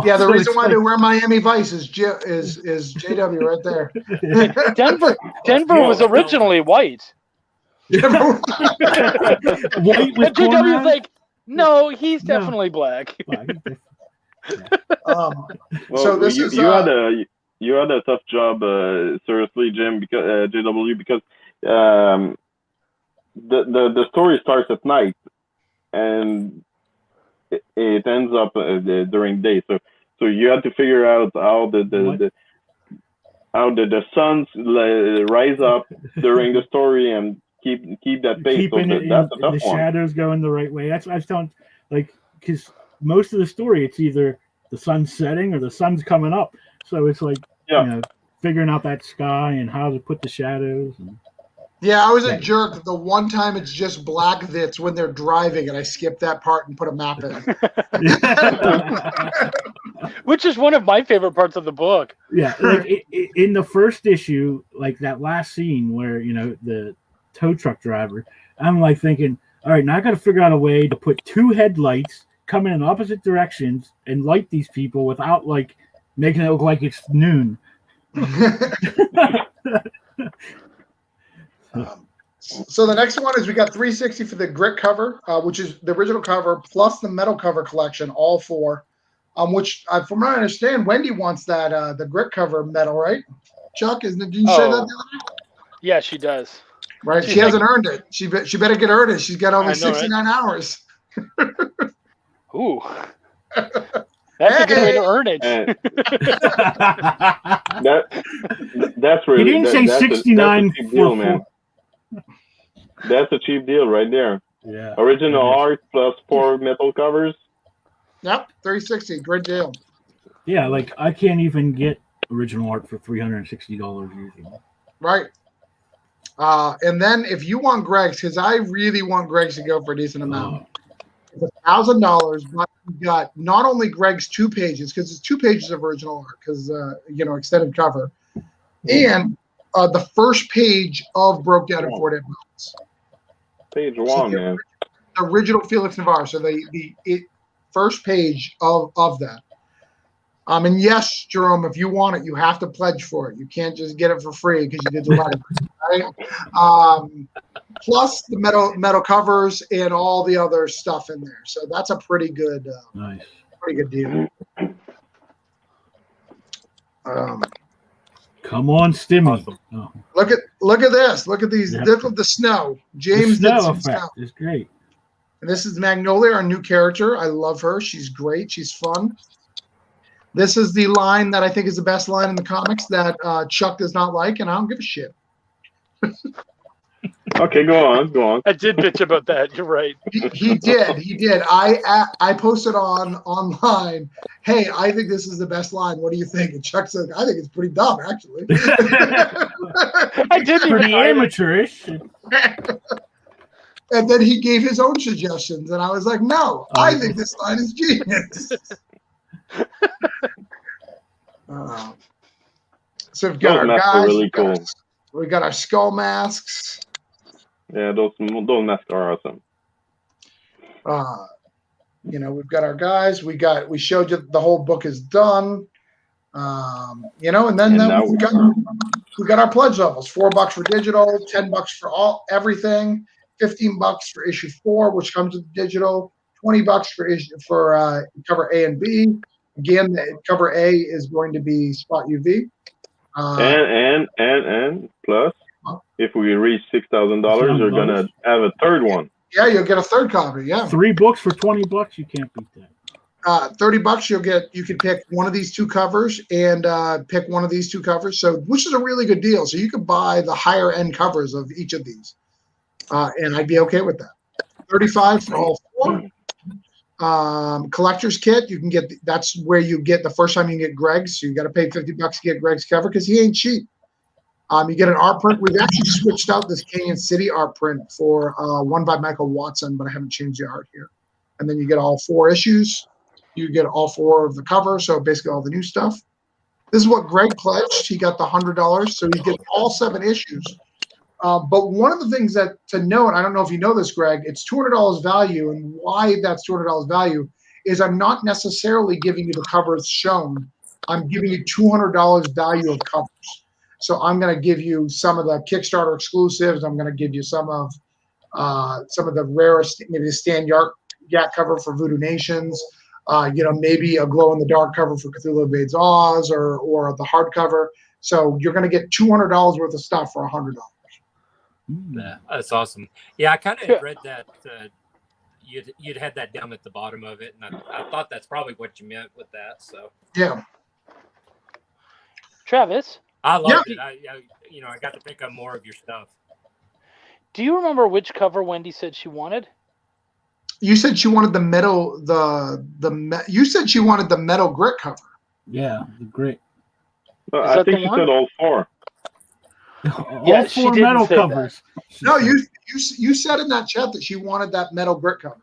Yeah, the reason why they wear Miami Vice is JW right there. Denver was originally white. White with JW's like, no, he's definitely black. Well, so this you, is you had a tough job, seriously, Jim, because JW, because the story starts at night and it ends up during day, so you have to figure out how the suns rise up during the story and keep that pace. Keeping so it that's a in, tough the one. shadows going the right way. That's what I was telling, like, because most of the story it's either the sun's setting or the sun's coming up, so it's like figuring out that sky and how to put the shadows. Yeah, I was a jerk. The one time it's just black that's when they're driving, and I skipped that part and put a map in. Which is one of my favorite parts of the book. Yeah, like in the first issue, like that last scene where the tow truck driver, I'm like thinking, all right, now I got to figure out a way to put 2 headlights coming in opposite directions and light these people without like making it look like it's noon. So the next one is we got 360 for the grit cover, which is the original cover plus the metal cover collection, all 4. Which from what I understand, Wendy wants that the grit cover metal, right? Chuck, didn't you say that the other day? Yeah, she does. Right, she hasn't earned it. She better get earned it. She's got only 69 hours. Ooh, that's a good way to earn it. That's really. He didn't say 69. That's a cheap deal, man. That's a cheap deal right there. Yeah. Original art plus 4 metal covers. Yep, 360, great deal. Yeah, like I can't even get original art for $360 usually. Right. And then if you want Greg's, because I really want Greg's to go for a decent amount, it's $1,000. But you got not only Greg's 2 pages, because it's 2 pages of original art, because extended cover, and the first page of Broke Down in 4 Dead Mountains. Page 1, man. The original Felix Navarro. So the first page of that. And yes, Jerome, if you want it, you have to pledge for it. You can't just get it for free because you did the writing, right? Plus the metal covers and all the other stuff in there. So that's a pretty good, pretty good deal. Come on, Stimmy. Oh. Look at this. Look at these. Yep. Look at the snow. James the did snow some effect snow. It's great. And this is Magnolia, our new character. I love her. She's great. She's fun. This is the line that I think is the best line in the comics that Chuck does not like, and I don't give a shit. Okay, go on. I did bitch about that. You're right. He did. I posted online, hey, I think this is the best line. What do you think? And Chuck said, I think it's pretty dumb, actually. I did pretty amateurish. And then he gave his own suggestions, and I was like, no, I think this line is genius. So we've got our guys. Really cool. We got our skull masks. Yeah, those masks are awesome. You know, we've got our guys. We showed you the whole book is done. You know, and then And we got our pledge levels: $4 for digital, $10 for everything, $15 for issue 4, which comes with digital, $20 for cover A and B. Again, the cover A is going to be Spot UV. And plus, if we reach $6,000, you're gonna have a third one. Yeah, you'll get a third copy. Yeah, 3 books for $20. You can't beat that. $30 you can pick one of these 2 covers and pick one of these 2 covers, so which is a really good deal. So you can buy the higher end covers of each of these, and I'd be okay with that. $35 for all 4. Collector's kit, you can get that's where you get the first time you can get Greg's, so you got to pay $50 to get Greg's cover because he ain't cheap. You get an art print. We've actually switched out this Canyon City art print for one by Michael Watson, but I haven't changed the art here. And then you get all 4 issues. You get all 4 of the cover, so basically all the new stuff. This is what Greg pledged. He got the $100, so he gets all 7 issues. But one of the things that to note, I don't know if you know this, Greg, it's $200 value, and why that's $200 value is I'm not necessarily giving you the covers shown. I'm giving you $200 value of covers. So I'm going to give you some of the Kickstarter exclusives. I'm going to give you some of the rarest, maybe the Stan Yak cover for Voodoo Nations. You know, maybe a glow-in-the-dark cover for Cthulhu Invades Oz or the hardcover. So you're going to get $200 worth of stuff for $100. Yeah, that's awesome. Yeah, I kind of read that you'd had that down at the bottom of it, and I thought that's probably what you meant with that. So yeah, Travis, I loved it. I got to pick up more of your stuff. do you remember which cover Wendy said she wanted? You said she wanted the metal. You said she wanted the metal grit cover. Yeah, the grit. I think she said all 4. All 4 metal covers. No, you said in that chat that she wanted that metal grit cover.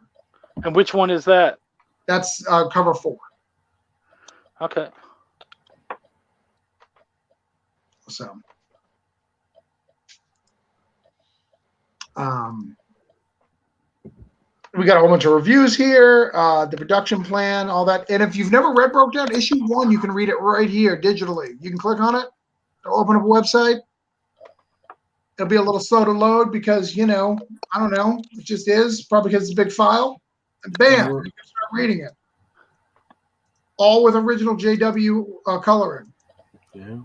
And which one is that? That's cover 4. Okay. So, we got a whole bunch of reviews here, the production plan, all that. And if you've never read Broke Down issue 1, you can read it right here digitally. You can click on it. It'll open up a website. It'll be a little slow to load because, you know, I don't know. It just is. Probably because it's a big file. And bam, you can start reading it. All with original JW coloring. Yeah.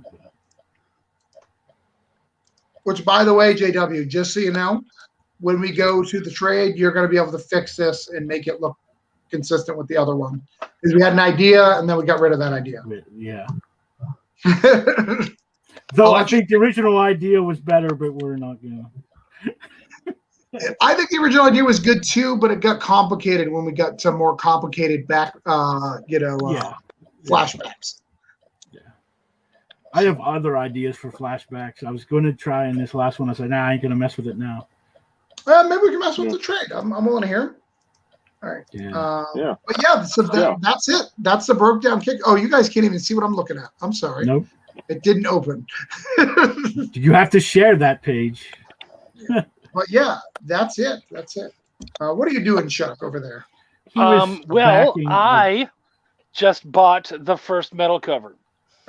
Which, by the way, JW, just so you know, when we go to the trade, you're going to be able to fix this and make it look consistent with the other one. Because we had an idea, and then we got rid of that idea. Yeah. Though I think the original idea was better, but we're not going to. I think the original idea was good, too, but it got complicated when we got some more complicated flashbacks. Yeah. I have other ideas for flashbacks. I was going to try in this last one. I said, I ain't going to mess with it now. Maybe we can mess with the trade. I'm willing to hear. All right. Yeah. But yeah, so that's it. That's the Broke Down kick. Oh, you guys can't even see what I'm looking at. I'm sorry. Nope. It didn't open. You have to share that page. But yeah, that's it. That's it. What are you doing, Chuck, over there? I just bought the first metal cover.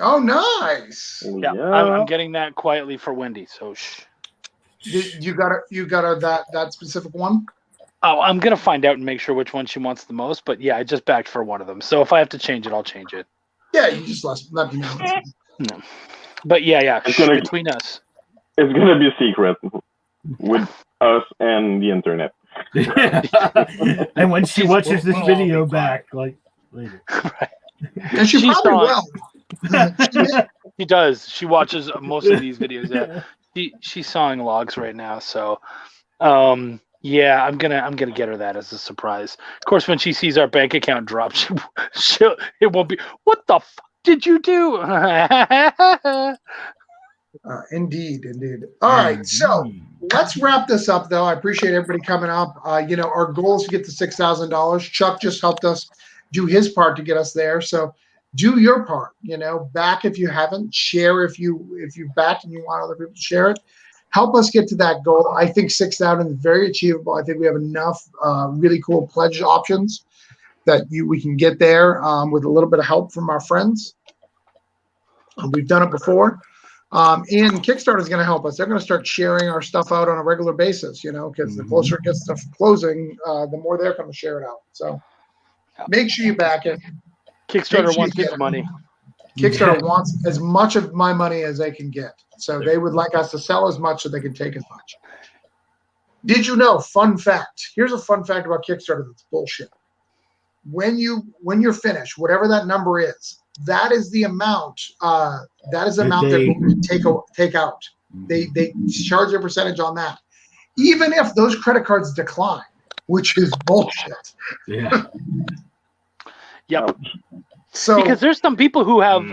Oh, nice. Yeah. I'm getting that quietly for Wendy. So shh. You got that specific one? Oh, I'm gonna find out and make sure which one she wants the most. But yeah, I just backed for one of them. So if I have to change it, I'll change it. Yeah, you just let me know. No. But yeah, between us. It's gonna be a secret with us and the internet. And when she watches this video back, like later. Right. And she probably will. She does. She watches most of these videos. Yeah. She's sawing logs right now, so yeah, I'm gonna get her that as a surprise. Of course, when she sees our bank account drop, it won't be, what the fuck did you do? Indeed. All right, so let's wrap this up, though. I appreciate everybody coming up. Our goal is to get to $6,000. Chuck just helped us do his part to get us there. So do your part. Back if you haven't. Share if you back and you want other people to share it. Help us get to that goal. I think 6,000 is very achievable. I think we have enough really cool pledge options that we can get there with a little bit of help from our friends. We've done it before. And Kickstarter is going to help us. They're going to start sharing our stuff out on a regular basis, because the closer it gets to closing, the more they're going to share it out. So make sure you back it. Kickstarter wants its money. Kickstarter wants as much of my money as they can get. So they would like us to sell as much so they can take as much. Did you know, fun fact, here's a fun fact about Kickstarter that's bullshit. When you're finished, whatever that number is, that is the amount that we take out. They charge a percentage on that. Even if those credit cards decline, which is bullshit. Yeah. Yep. So because there's some people who have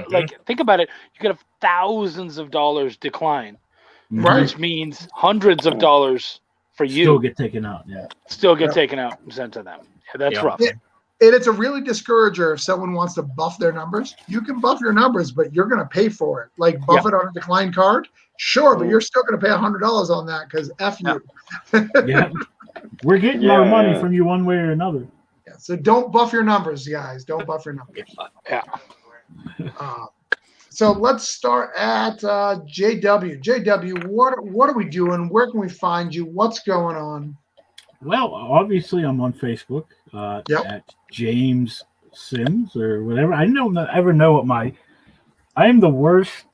think about it, you could have thousands of dollars decline. Right. Which means hundreds of dollars for you. Still get taken out, yeah. Still get taken out and sent to them. Yeah, that's rough. And it's a really discourager if someone wants to buff their numbers. You can buff your numbers, but you're going to pay for it. Like buff it on a declined card, sure, but you're still going to pay $100 on that because F you. Yeah. We're getting our money from you one way or another. Yeah, so don't buff your numbers, guys. Don't buff your numbers. Yeah. So let's start at JW. JW, what are we doing? Where can we find you? What's going on? Well, obviously, I'm on Facebook at James Sims or whatever. I don't ever know what I am the worst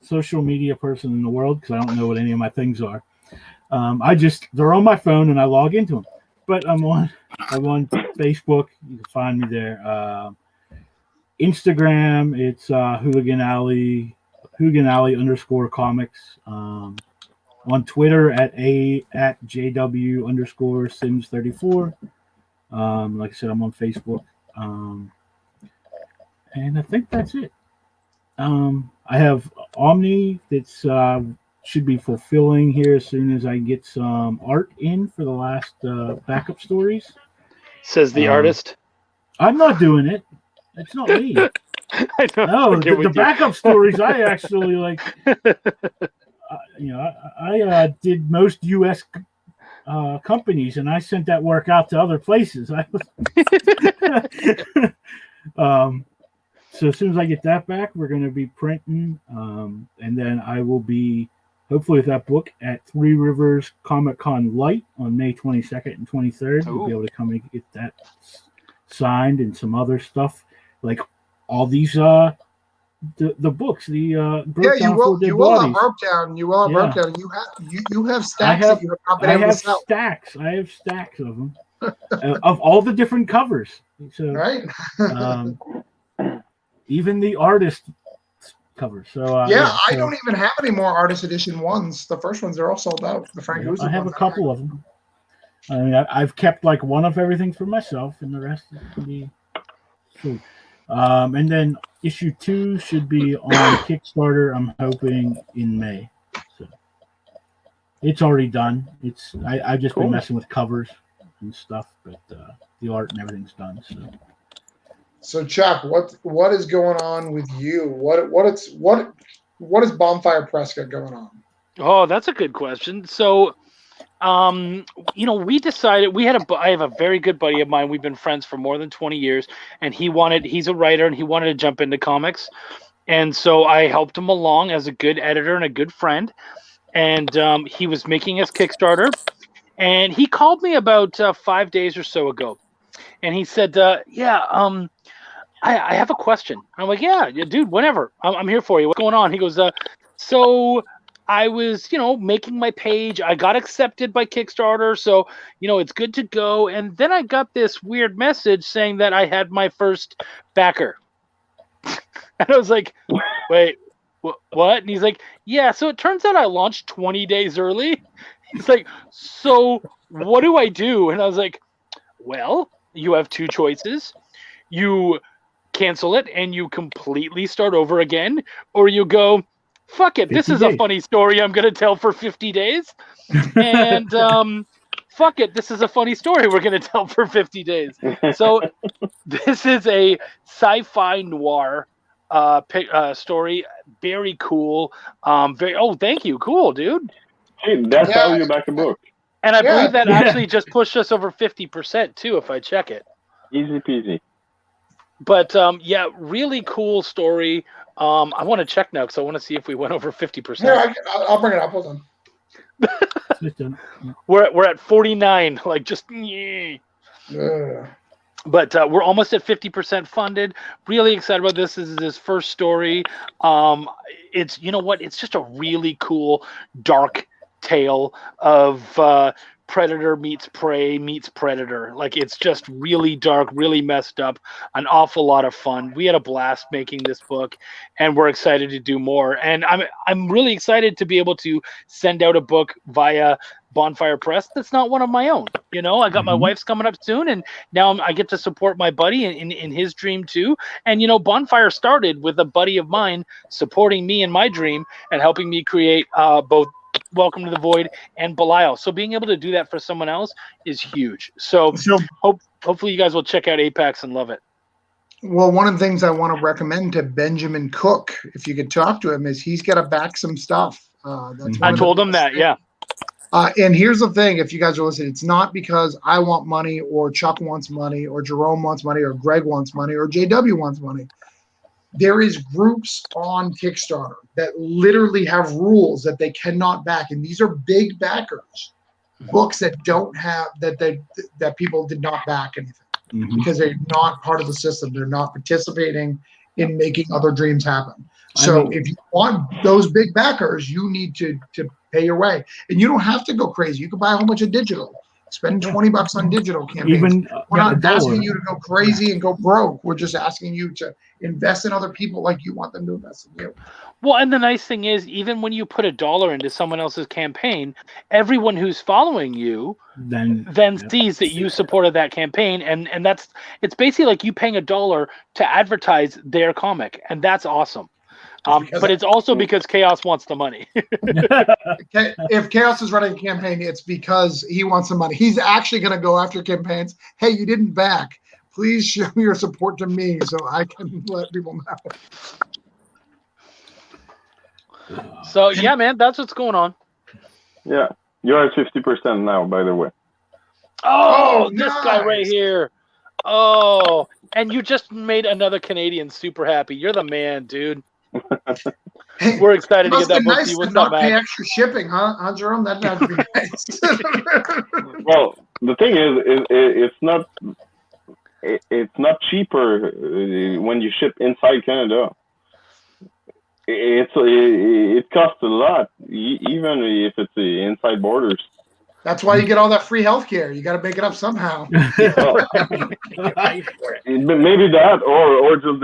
social media person in the world because I don't know what any of my things are. They're on my phone and I log into them. But I'm on Facebook. You can find me there. Instagram, it's Hooligan Alley _comics. On Twitter at JW_Sims34. Like I said, I'm on Facebook. And I think that's it. I have Omni that's should be fulfilling here as soon as I get some art in for the last backup stories. Says the artist. I'm not doing it. It's not me. I know. No, the backup stories I actually like. I did most U.S. Companies, and I sent that work out to other places. So as soon as I get that back, we're going to be printing, and then I will be hopefully with that book at Three Rivers Comic Con Light on May 22nd and 23rd. We'll be able to come and get that signed and some other stuff like all these the books, the you will have broke down. You will have broke down. You have stacks that you have not been able to sell. I have stacks of them of all the different covers. So, right. Even the artist covers. So I don't even have any more artist edition ones. The first ones are all sold out. The Frank Ocean I have a couple of them. I mean, I've kept like one of everything for myself, and the rest can be sold. And then issue 2 should be on Kickstarter. I'm hoping in May. So it's already done. I've just been messing with covers and stuff, but the art and everything's done. So Chuck, what is going on with you? What is Bonfire Press got going on? Oh, that's a good question. So, we decided I have a very good buddy of mine. We've been friends for more than 20 years, and he's a writer and he wanted to jump into comics. And so I helped him along as a good editor and a good friend. And he was making his Kickstarter, and he called me about 5 days or so ago. And he said, I have a question. I'm like, yeah, dude, whenever. I'm here for you. What's going on? He goes, so I was, making my page. I got accepted by Kickstarter, so, it's good to go. And then I got this weird message saying that I had my first backer. And I was like, wait, what? And he's like, yeah, so it turns out I launched 20 days early. He's like, so what do I do? And I was like, well, you have two choices. You cancel it and you completely start over again, or you go, fuck it, this is a funny story I'm going to tell for 50 days. And fuck it, this is a funny story we're going to tell for 50 days. So this is a sci-fi noir story. Very cool. Thank you. Cool, dude. Hey, that's how you back the book. And I believe that actually just pushed us over 50% too, if I check it. Easy peasy. But yeah, really cool story. I want to check now because I want to see if we went over 50%. Here, I'll bring it up. Hold on. We're at 49. Like just. Yeah. But we're almost at 50% funded. Really excited about this. This is his first story. It's it's just a really cool dark tale of predator meets prey meets predator. Like it's just really dark, really messed up, an awful lot of fun. We had a blast making this book, and we're excited to do more. And I'm really excited to be able to send out a book via Bonfire Press that's not one of my own. I got my wife's coming up soon, and now I get to support my buddy in his dream too. And Bonfire started with a buddy of mine supporting me in my dream and helping me create both Welcome to the Void and Belial. So being able to do that for someone else is huge. So hopefully you guys will check out Apex and love it. Well, one of the things I want to recommend to Benjamin Cook, if you could talk to him, is he's got to back some stuff. I told him that, yeah. And here's the thing, if you guys are listening, it's not because I want money or Chuck wants money or Jerome wants money or Greg wants money or JW wants money. There is groups on Kickstarter that literally have rules that they cannot back. And these are big backers, books that don't have, that people did not back anything because they're not part of the system. They're not participating in making other dreams happen. So if you want those big backers, you need to pay your way. And you don't have to go crazy. You can buy a whole bunch of digital. Spend $20 on digital campaigns. We're not asking you to go crazy and go broke. We're just asking you to invest in other people like you want them to invest in you. Well, and the nice thing is, even when you put $1 into someone else's campaign, everyone who's following you then sees that you supported that campaign, and it's basically like you paying $1 to advertise their comic, and that's awesome. But it's also because Chaos wants the money. If Chaos is running a campaign, it's because he wants the money. He's actually going to go after campaigns. Hey, you didn't back. Please show your support to me so I can let people know. So, yeah, man, that's what's going on. Yeah. You're at 50% now, by the way. Oh, this guy right here. Oh, and you just made another Canadian super happy. You're the man, dude. Hey, we're excited to get that book. Nice to not pay extra shipping, huh, Jerome? That'd be nice. Well, the thing is, it's not cheaper when you ship inside Canada. It costs a lot, even if it's inside borders. That's why you get all that free healthcare. You got to make it up somehow. Maybe that, or just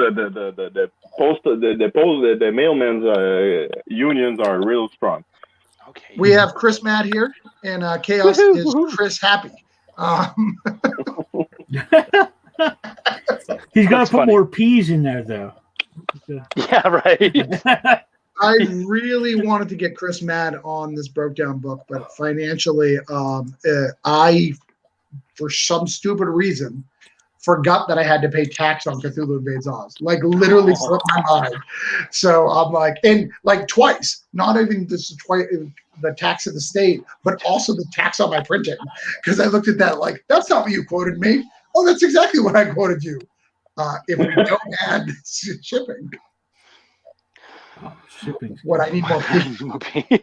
the mailman's unions are real strong. Okay. We have Chris Mad here, and Chaos is Chris Happy. He's got to put more P's in there, though. Yeah, right. I really wanted to get Chris Mad on this broke down book, but financially, I, for some stupid reason, forgot that I had to pay tax on Cthulhu Invades Oz. Like literally slipped my mind. So I'm like, and like twice, not even this twice the tax of the state, but also the tax on my printing. Because I looked at that like, that's not what you quoted me. Oh, that's exactly what I quoted you. If we don't add shipping. What I need more people.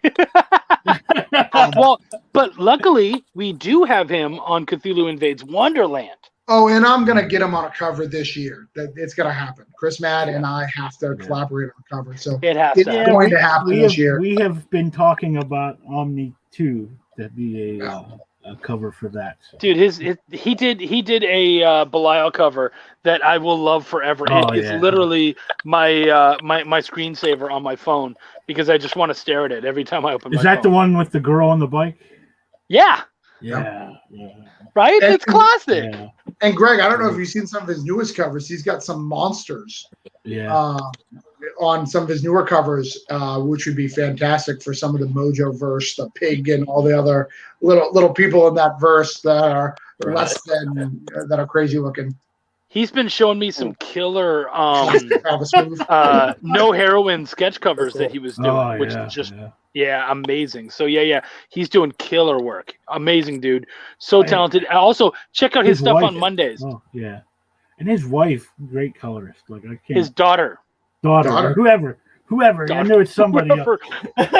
Well, but luckily we do have him on Cthulhu Invades Wonderland. Oh, and I'm gonna get him on a cover this year. That it's gonna happen. Chris Mad and I have to collaborate on a cover, so it's going to happen this year. We have been talking about Omni 2 to be a cover for that. So. Dude, he did a Belial cover that I will love forever. It's literally my screensaver on my phone because I just want to stare at it every time I open my phone. Is that the one with the girl on the bike? Yeah. Yeah. Right? It's classic. Yeah. And Greg, I don't know if you've seen some of his newest covers. He's got some monsters on some of his newer covers, which would be fantastic for some of the Mojo verse, the pig, and all the other little people in that verse that are less than that are crazy looking. He's been showing me some killer no heroin sketch covers that he was doing, which is just amazing. So he's doing killer work. Amazing dude, so talented. Also, check out his stuff on Mondays. Oh yeah, And his wife, great colorist. Like I can't. His daughter. daughter, Daughter. or whoever. I know it's somebody else.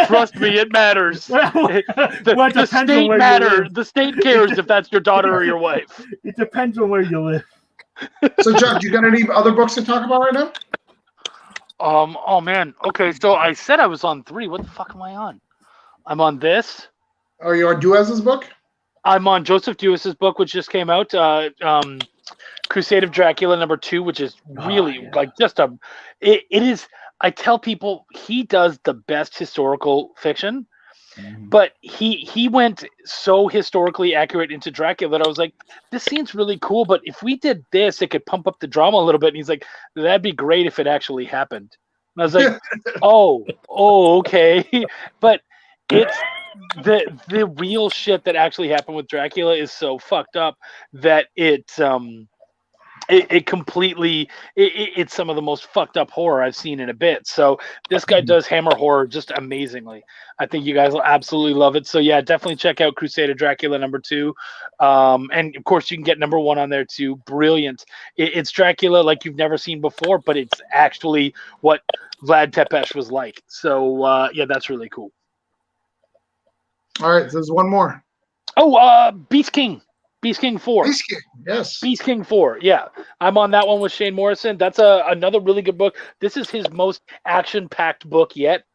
Trust me, it matters. The state matters. The state cares if that's your daughter or your wife. It depends on where you live. So, Chuck, you got any other books to talk about right now? Oh man. Okay, so I said I was on 3. What the fuck am I on? I'm on this. Are you on Duez's book? I'm on Joseph Duis's book, which just came out. Crusade of Dracula #2, which is really like just a. It is. I tell people he does the best historical fiction, but he went so historically accurate into Dracula that I was like, this seems really cool. But if we did this, it could pump up the drama a little bit. And he's like, that'd be great if it actually happened. And I was like, oh, okay, but it's. The real shit that actually happened with Dracula is so fucked up that it completely it's some of the most fucked up horror I've seen in a bit. So this guy does hammer horror just amazingly. I think you guys will absolutely love it. So yeah, definitely check out Crusade of Dracula #2, and of course you can get #1 on there too. Brilliant. It's Dracula like you've never seen before, but it's actually what Vlad Tepes was like. So yeah, that's really cool. All right, there's one more. Oh, Beast King 4. Beast King, yes. Beast King 4, yeah. I'm on that one with Shane Morrison. That's another really good book. This is his most action-packed book yet.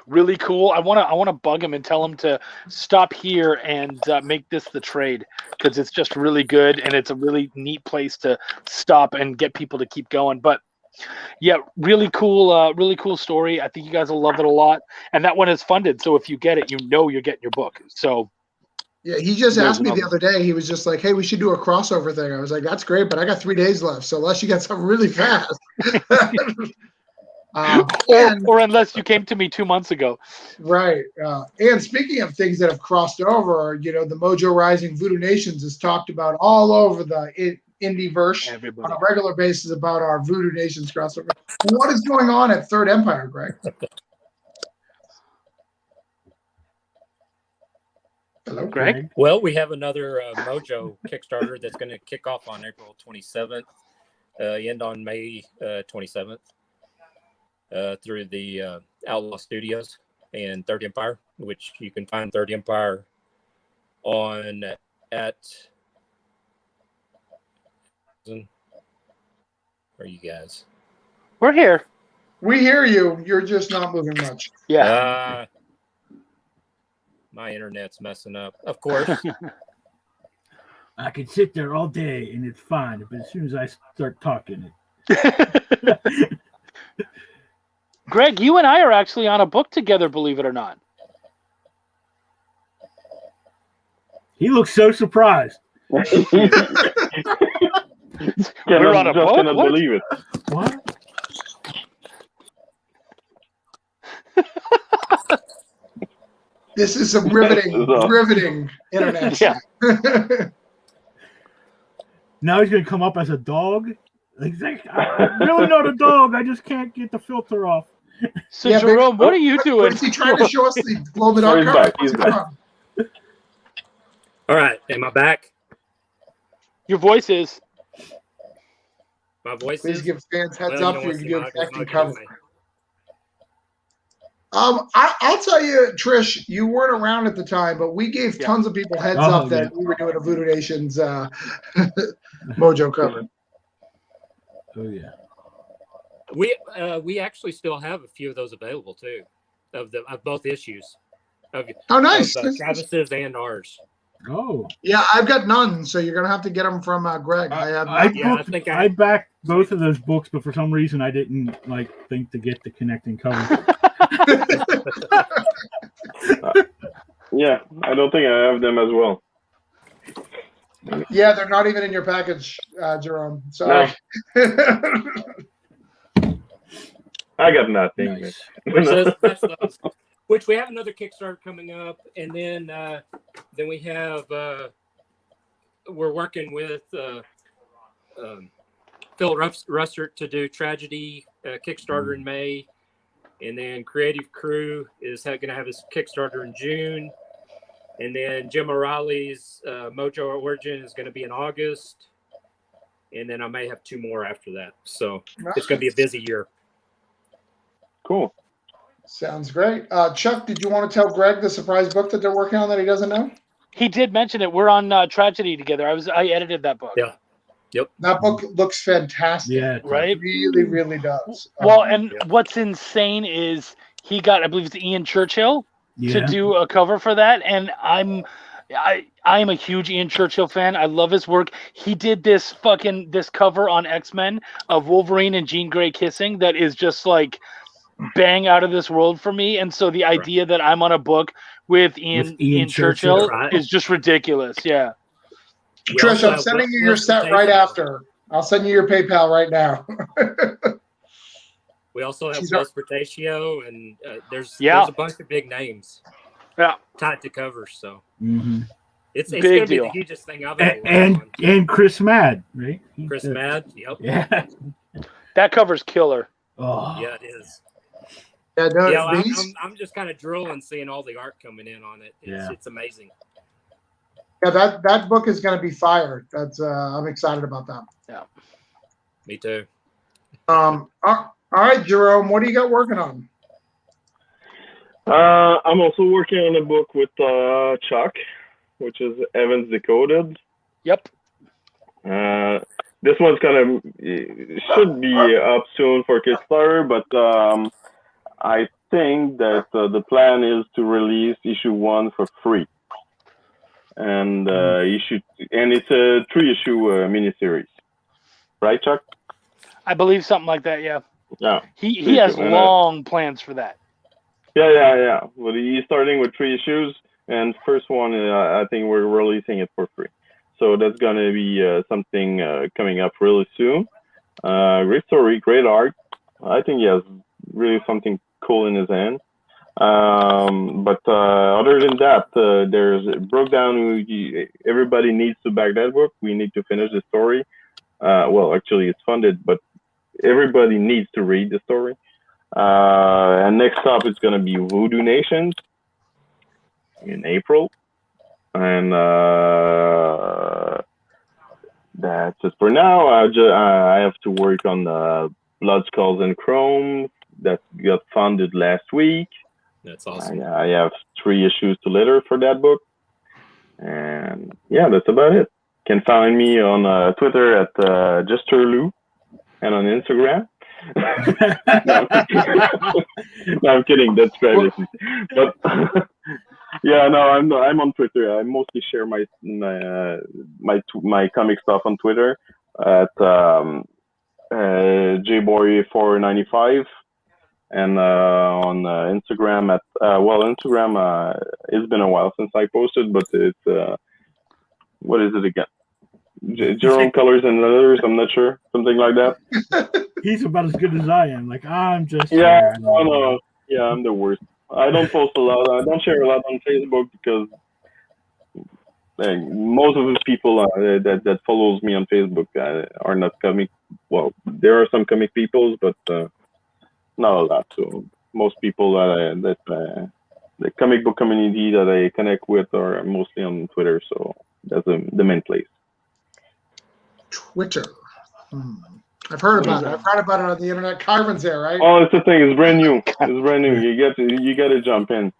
Really cool. I wanna bug him and tell him to stop here and make this the trade, because it's just really good and it's a really neat place to stop and get people to keep going. But yeah, really cool story. I think you guys will love it a lot. And that one is funded, so if you get it, you know you're getting your book. So yeah, he just asked me the other day. He was just like, "Hey, we should do a crossover thing." I was like, "That's great, but I got 3 days left, so unless you get something really fast." Or unless you came to me 2 months ago. Right. And speaking of things that have crossed over, the Mojo Rising Voodoo Nations is talked about all over the Indieverse on a regular basis about our Voodoo Nations crossover. What is going on at Third Empire, Greg? Hello, Greg. Well, we have another Mojo Kickstarter that's going to kick off on April 27th, end on May 27th, through the Outlaw Studios and Third Empire, which you can find Third Empire on at. Are you guys? We're here. We hear you. You're just not moving much. Yeah. My internet's messing up. Of course. I could sit there all day and it's fine, but as soon as I start talking, Greg, you and I are actually on a book together, believe it or not. he looks so surprised. We're on a book? Cannot What? believe it. What? This is some riveting internet. Yeah. Now he's gonna come up as a dog. He's like, I'm really not a dog. I just can't get the filter off. So Jerome, what are you doing? Is he trying to show us the glow in the Oh, dark he's card? back. He's back. All right. Am I back? Your voice is. My voice Please is. give fans heads Well, up you so know you what's can the do Mojo acting cover. anyway. I'll tell you, Trish, you weren't around at the time, but we gave tons of people heads up that we were doing a Voodoo Nations Mojo cover. Oh yeah. We actually still have a few of those available too, of both issues. Oh, nice. Of, Travis's and ours. Oh. Yeah, I've got none, so you're gonna have to get them from Greg. I backed both of those books, but for some reason I didn't think to get the connecting cover. Yeah, I don't think I have them as well. Yeah, they're not even in your package, Jerome. Sorry. I got nothing. Nice. That's those. Which we have another Kickstarter coming up, and then we have we're working with Phil Russert to do Tragedy Kickstarter in May, and then Creative Crew is going to have his Kickstarter in June, and then Jim O'Reilly's Mojo Origin is going to be in August, and then I may have 2 more after that. So it's going to be a busy year. Cool. Sounds great. Chuck, did you want to tell Greg the surprise book that they're working on that he doesn't know? He did mention it. We're on Tragedy together. I edited that book. Yeah. Yep. That book looks fantastic. Yeah. Right? It really, really does. Well, and what's insane is he got, I believe it's Ian Churchill to do a cover for that, and I'm a huge Ian Churchill fan. I love his work. He did this cover on X-Men of Wolverine and Jean Grey kissing that is just like bang out of this world for me. And so the idea that I'm on a book with Ian Churchill is just ridiculous. Yeah. Trish, I'm sending you your set right after. I'll send you your PayPal right now. We also have Wes Bertatio, and there's a bunch of big names. Yeah. Tied to covers, so it's big going to be deal. the hugest thing I've ever worked on. And Chris Mad, right? Chris Mad, yep. Yeah. That cover's killer. Oh. Yeah, it is. Yeah, no, Yeah, I'm just kind of drooling seeing all the art coming in on it. It's amazing. Yeah, that book is going to be fire. That's I'm excited about that. Yeah, me too. All right, Jerome, what do you got working on? I'm also working on a book with Chuck, which is Evans Decoded. Yep. This one's should be up soon for Kickstarter, but I think that the plan is to release issue 1 for free. And it's a 3-issue miniseries, right, Chuck? I believe something like that. Yeah. Yeah. He has long plans for that. Yeah. Well, he's starting with 3 issues, and first one, I think we're releasing it for free. So that's gonna be something coming up really soon. Great story, great art. I think he has really something cool in his hand. But other than that, there's broke down. Everybody needs to back that book. We need to finish the story. Well, actually, it's funded, but everybody needs to read the story. And next up, it's going to be Voodoo Nations in April. And that's it for now. I have to work on Blood Skulls and Chrome that got funded last week. That's awesome. I have 3 issues to litter for that book. And yeah, that's about it. Can find me on Twitter at JusterLou and on Instagram. No, I'm kidding. That's privacy. But yeah, no, I'm on Twitter. I mostly share my comic stuff on Twitter at jboy495. And on Instagram at Instagram, it's been a while since I posted, but it's what is it again? Jerome Colors and Letters. I'm not sure, something like that. He's about as good as I am. Like I'm just no. Yeah, I'm the worst. I don't post a lot. I don't share a lot on Facebook because most of the people that follows me on Facebook are not comic. Well, there are some comic people, but not a lot. So most people that the comic book community that I connect with are mostly on Twitter. So that's the main place. Twitter. I've heard about it. I've heard about it on the internet. Carmen's there, right? Oh, it's the thing. It's brand new. It's brand new. You got to jump in.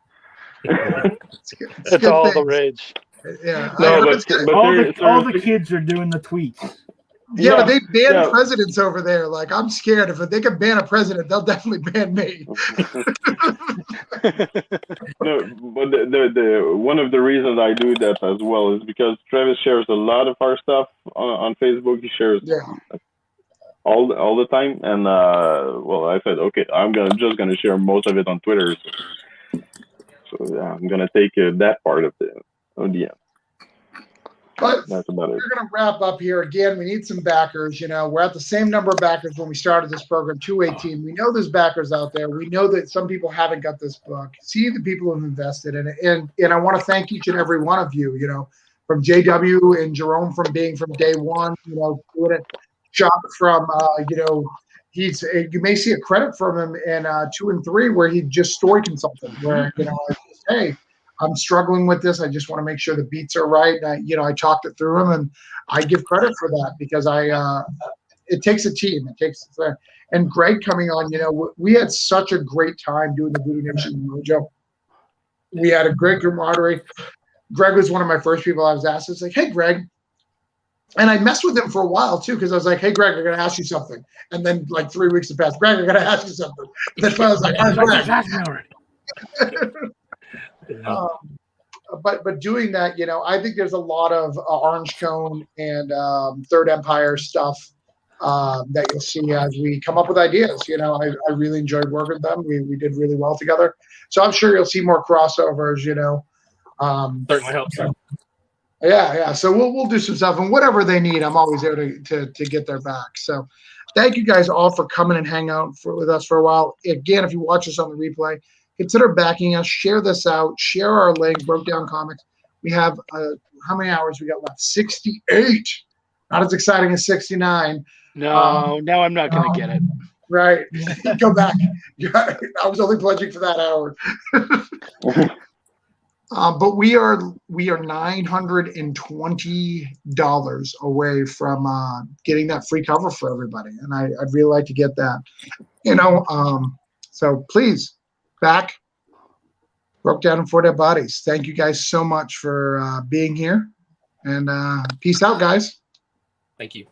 It's all the rage. Yeah. No, all the kids are doing the tweets. Yeah, but they ban presidents over there. Like, I'm scared. If they can ban a president, they'll definitely ban me. No, but the one of the reasons I do that as well is because Travis shares a lot of our stuff on Facebook. He shares all the time, and I said, okay, I'm just gonna share most of it on Twitter. So yeah, I'm gonna take that part of the end. But that's about it. We're going to wrap up here. Again, we need some backers. We're at the same number of backers when we started this program, 218. We know there's backers out there. We know that some people haven't got this book. See the people who've invested in it. And I want to thank each and every one of you, from JW and Jerome from being from day one, doing it. Chuck from, you may see a credit from him in 2 and 3 where he just story consulted, where, hey, I'm struggling with this. I just want to make sure the beats are right. And I talked it through them, and I give credit for that because it takes a team. It takes and Greg coming on. We had such a great time doing the Voodoo Nation Mojo. We had a great camaraderie. Greg was one of my first people I was asked. It's like, hey, Greg. And I messed with him for a while, too, because I was like, hey, Greg, I'm going to ask you something. And then, like, 3 weeks have passed. Greg, I'm going to ask you something. And then I was like, all right, Greg. Ask me already. But doing that, I think there's a lot of Orange Cone and Third Empire stuff that you'll see as we come up with ideas. I really enjoyed working with them. We did really well together. So I'm sure you'll see more crossovers, Certainly helps. Yeah. So we'll do some stuff, and whatever they need, I'm always there to get their back. So thank you guys all for coming and hang out with us for a while. Again, if you watch us on the replay, consider backing us. Share this out. Share our link. Broke Down Comics. We have how many hours we got left? 68. Not as exciting as 69. No, now I'm not going to get it. Right. Go back. I was only pledging for that hour. But we are $920 away from getting that free cover for everybody, and I'd really like to get that. So please back Broke Down and 4 Dead Bodies. Thank you guys so much for being here, and peace out, guys. Thank you.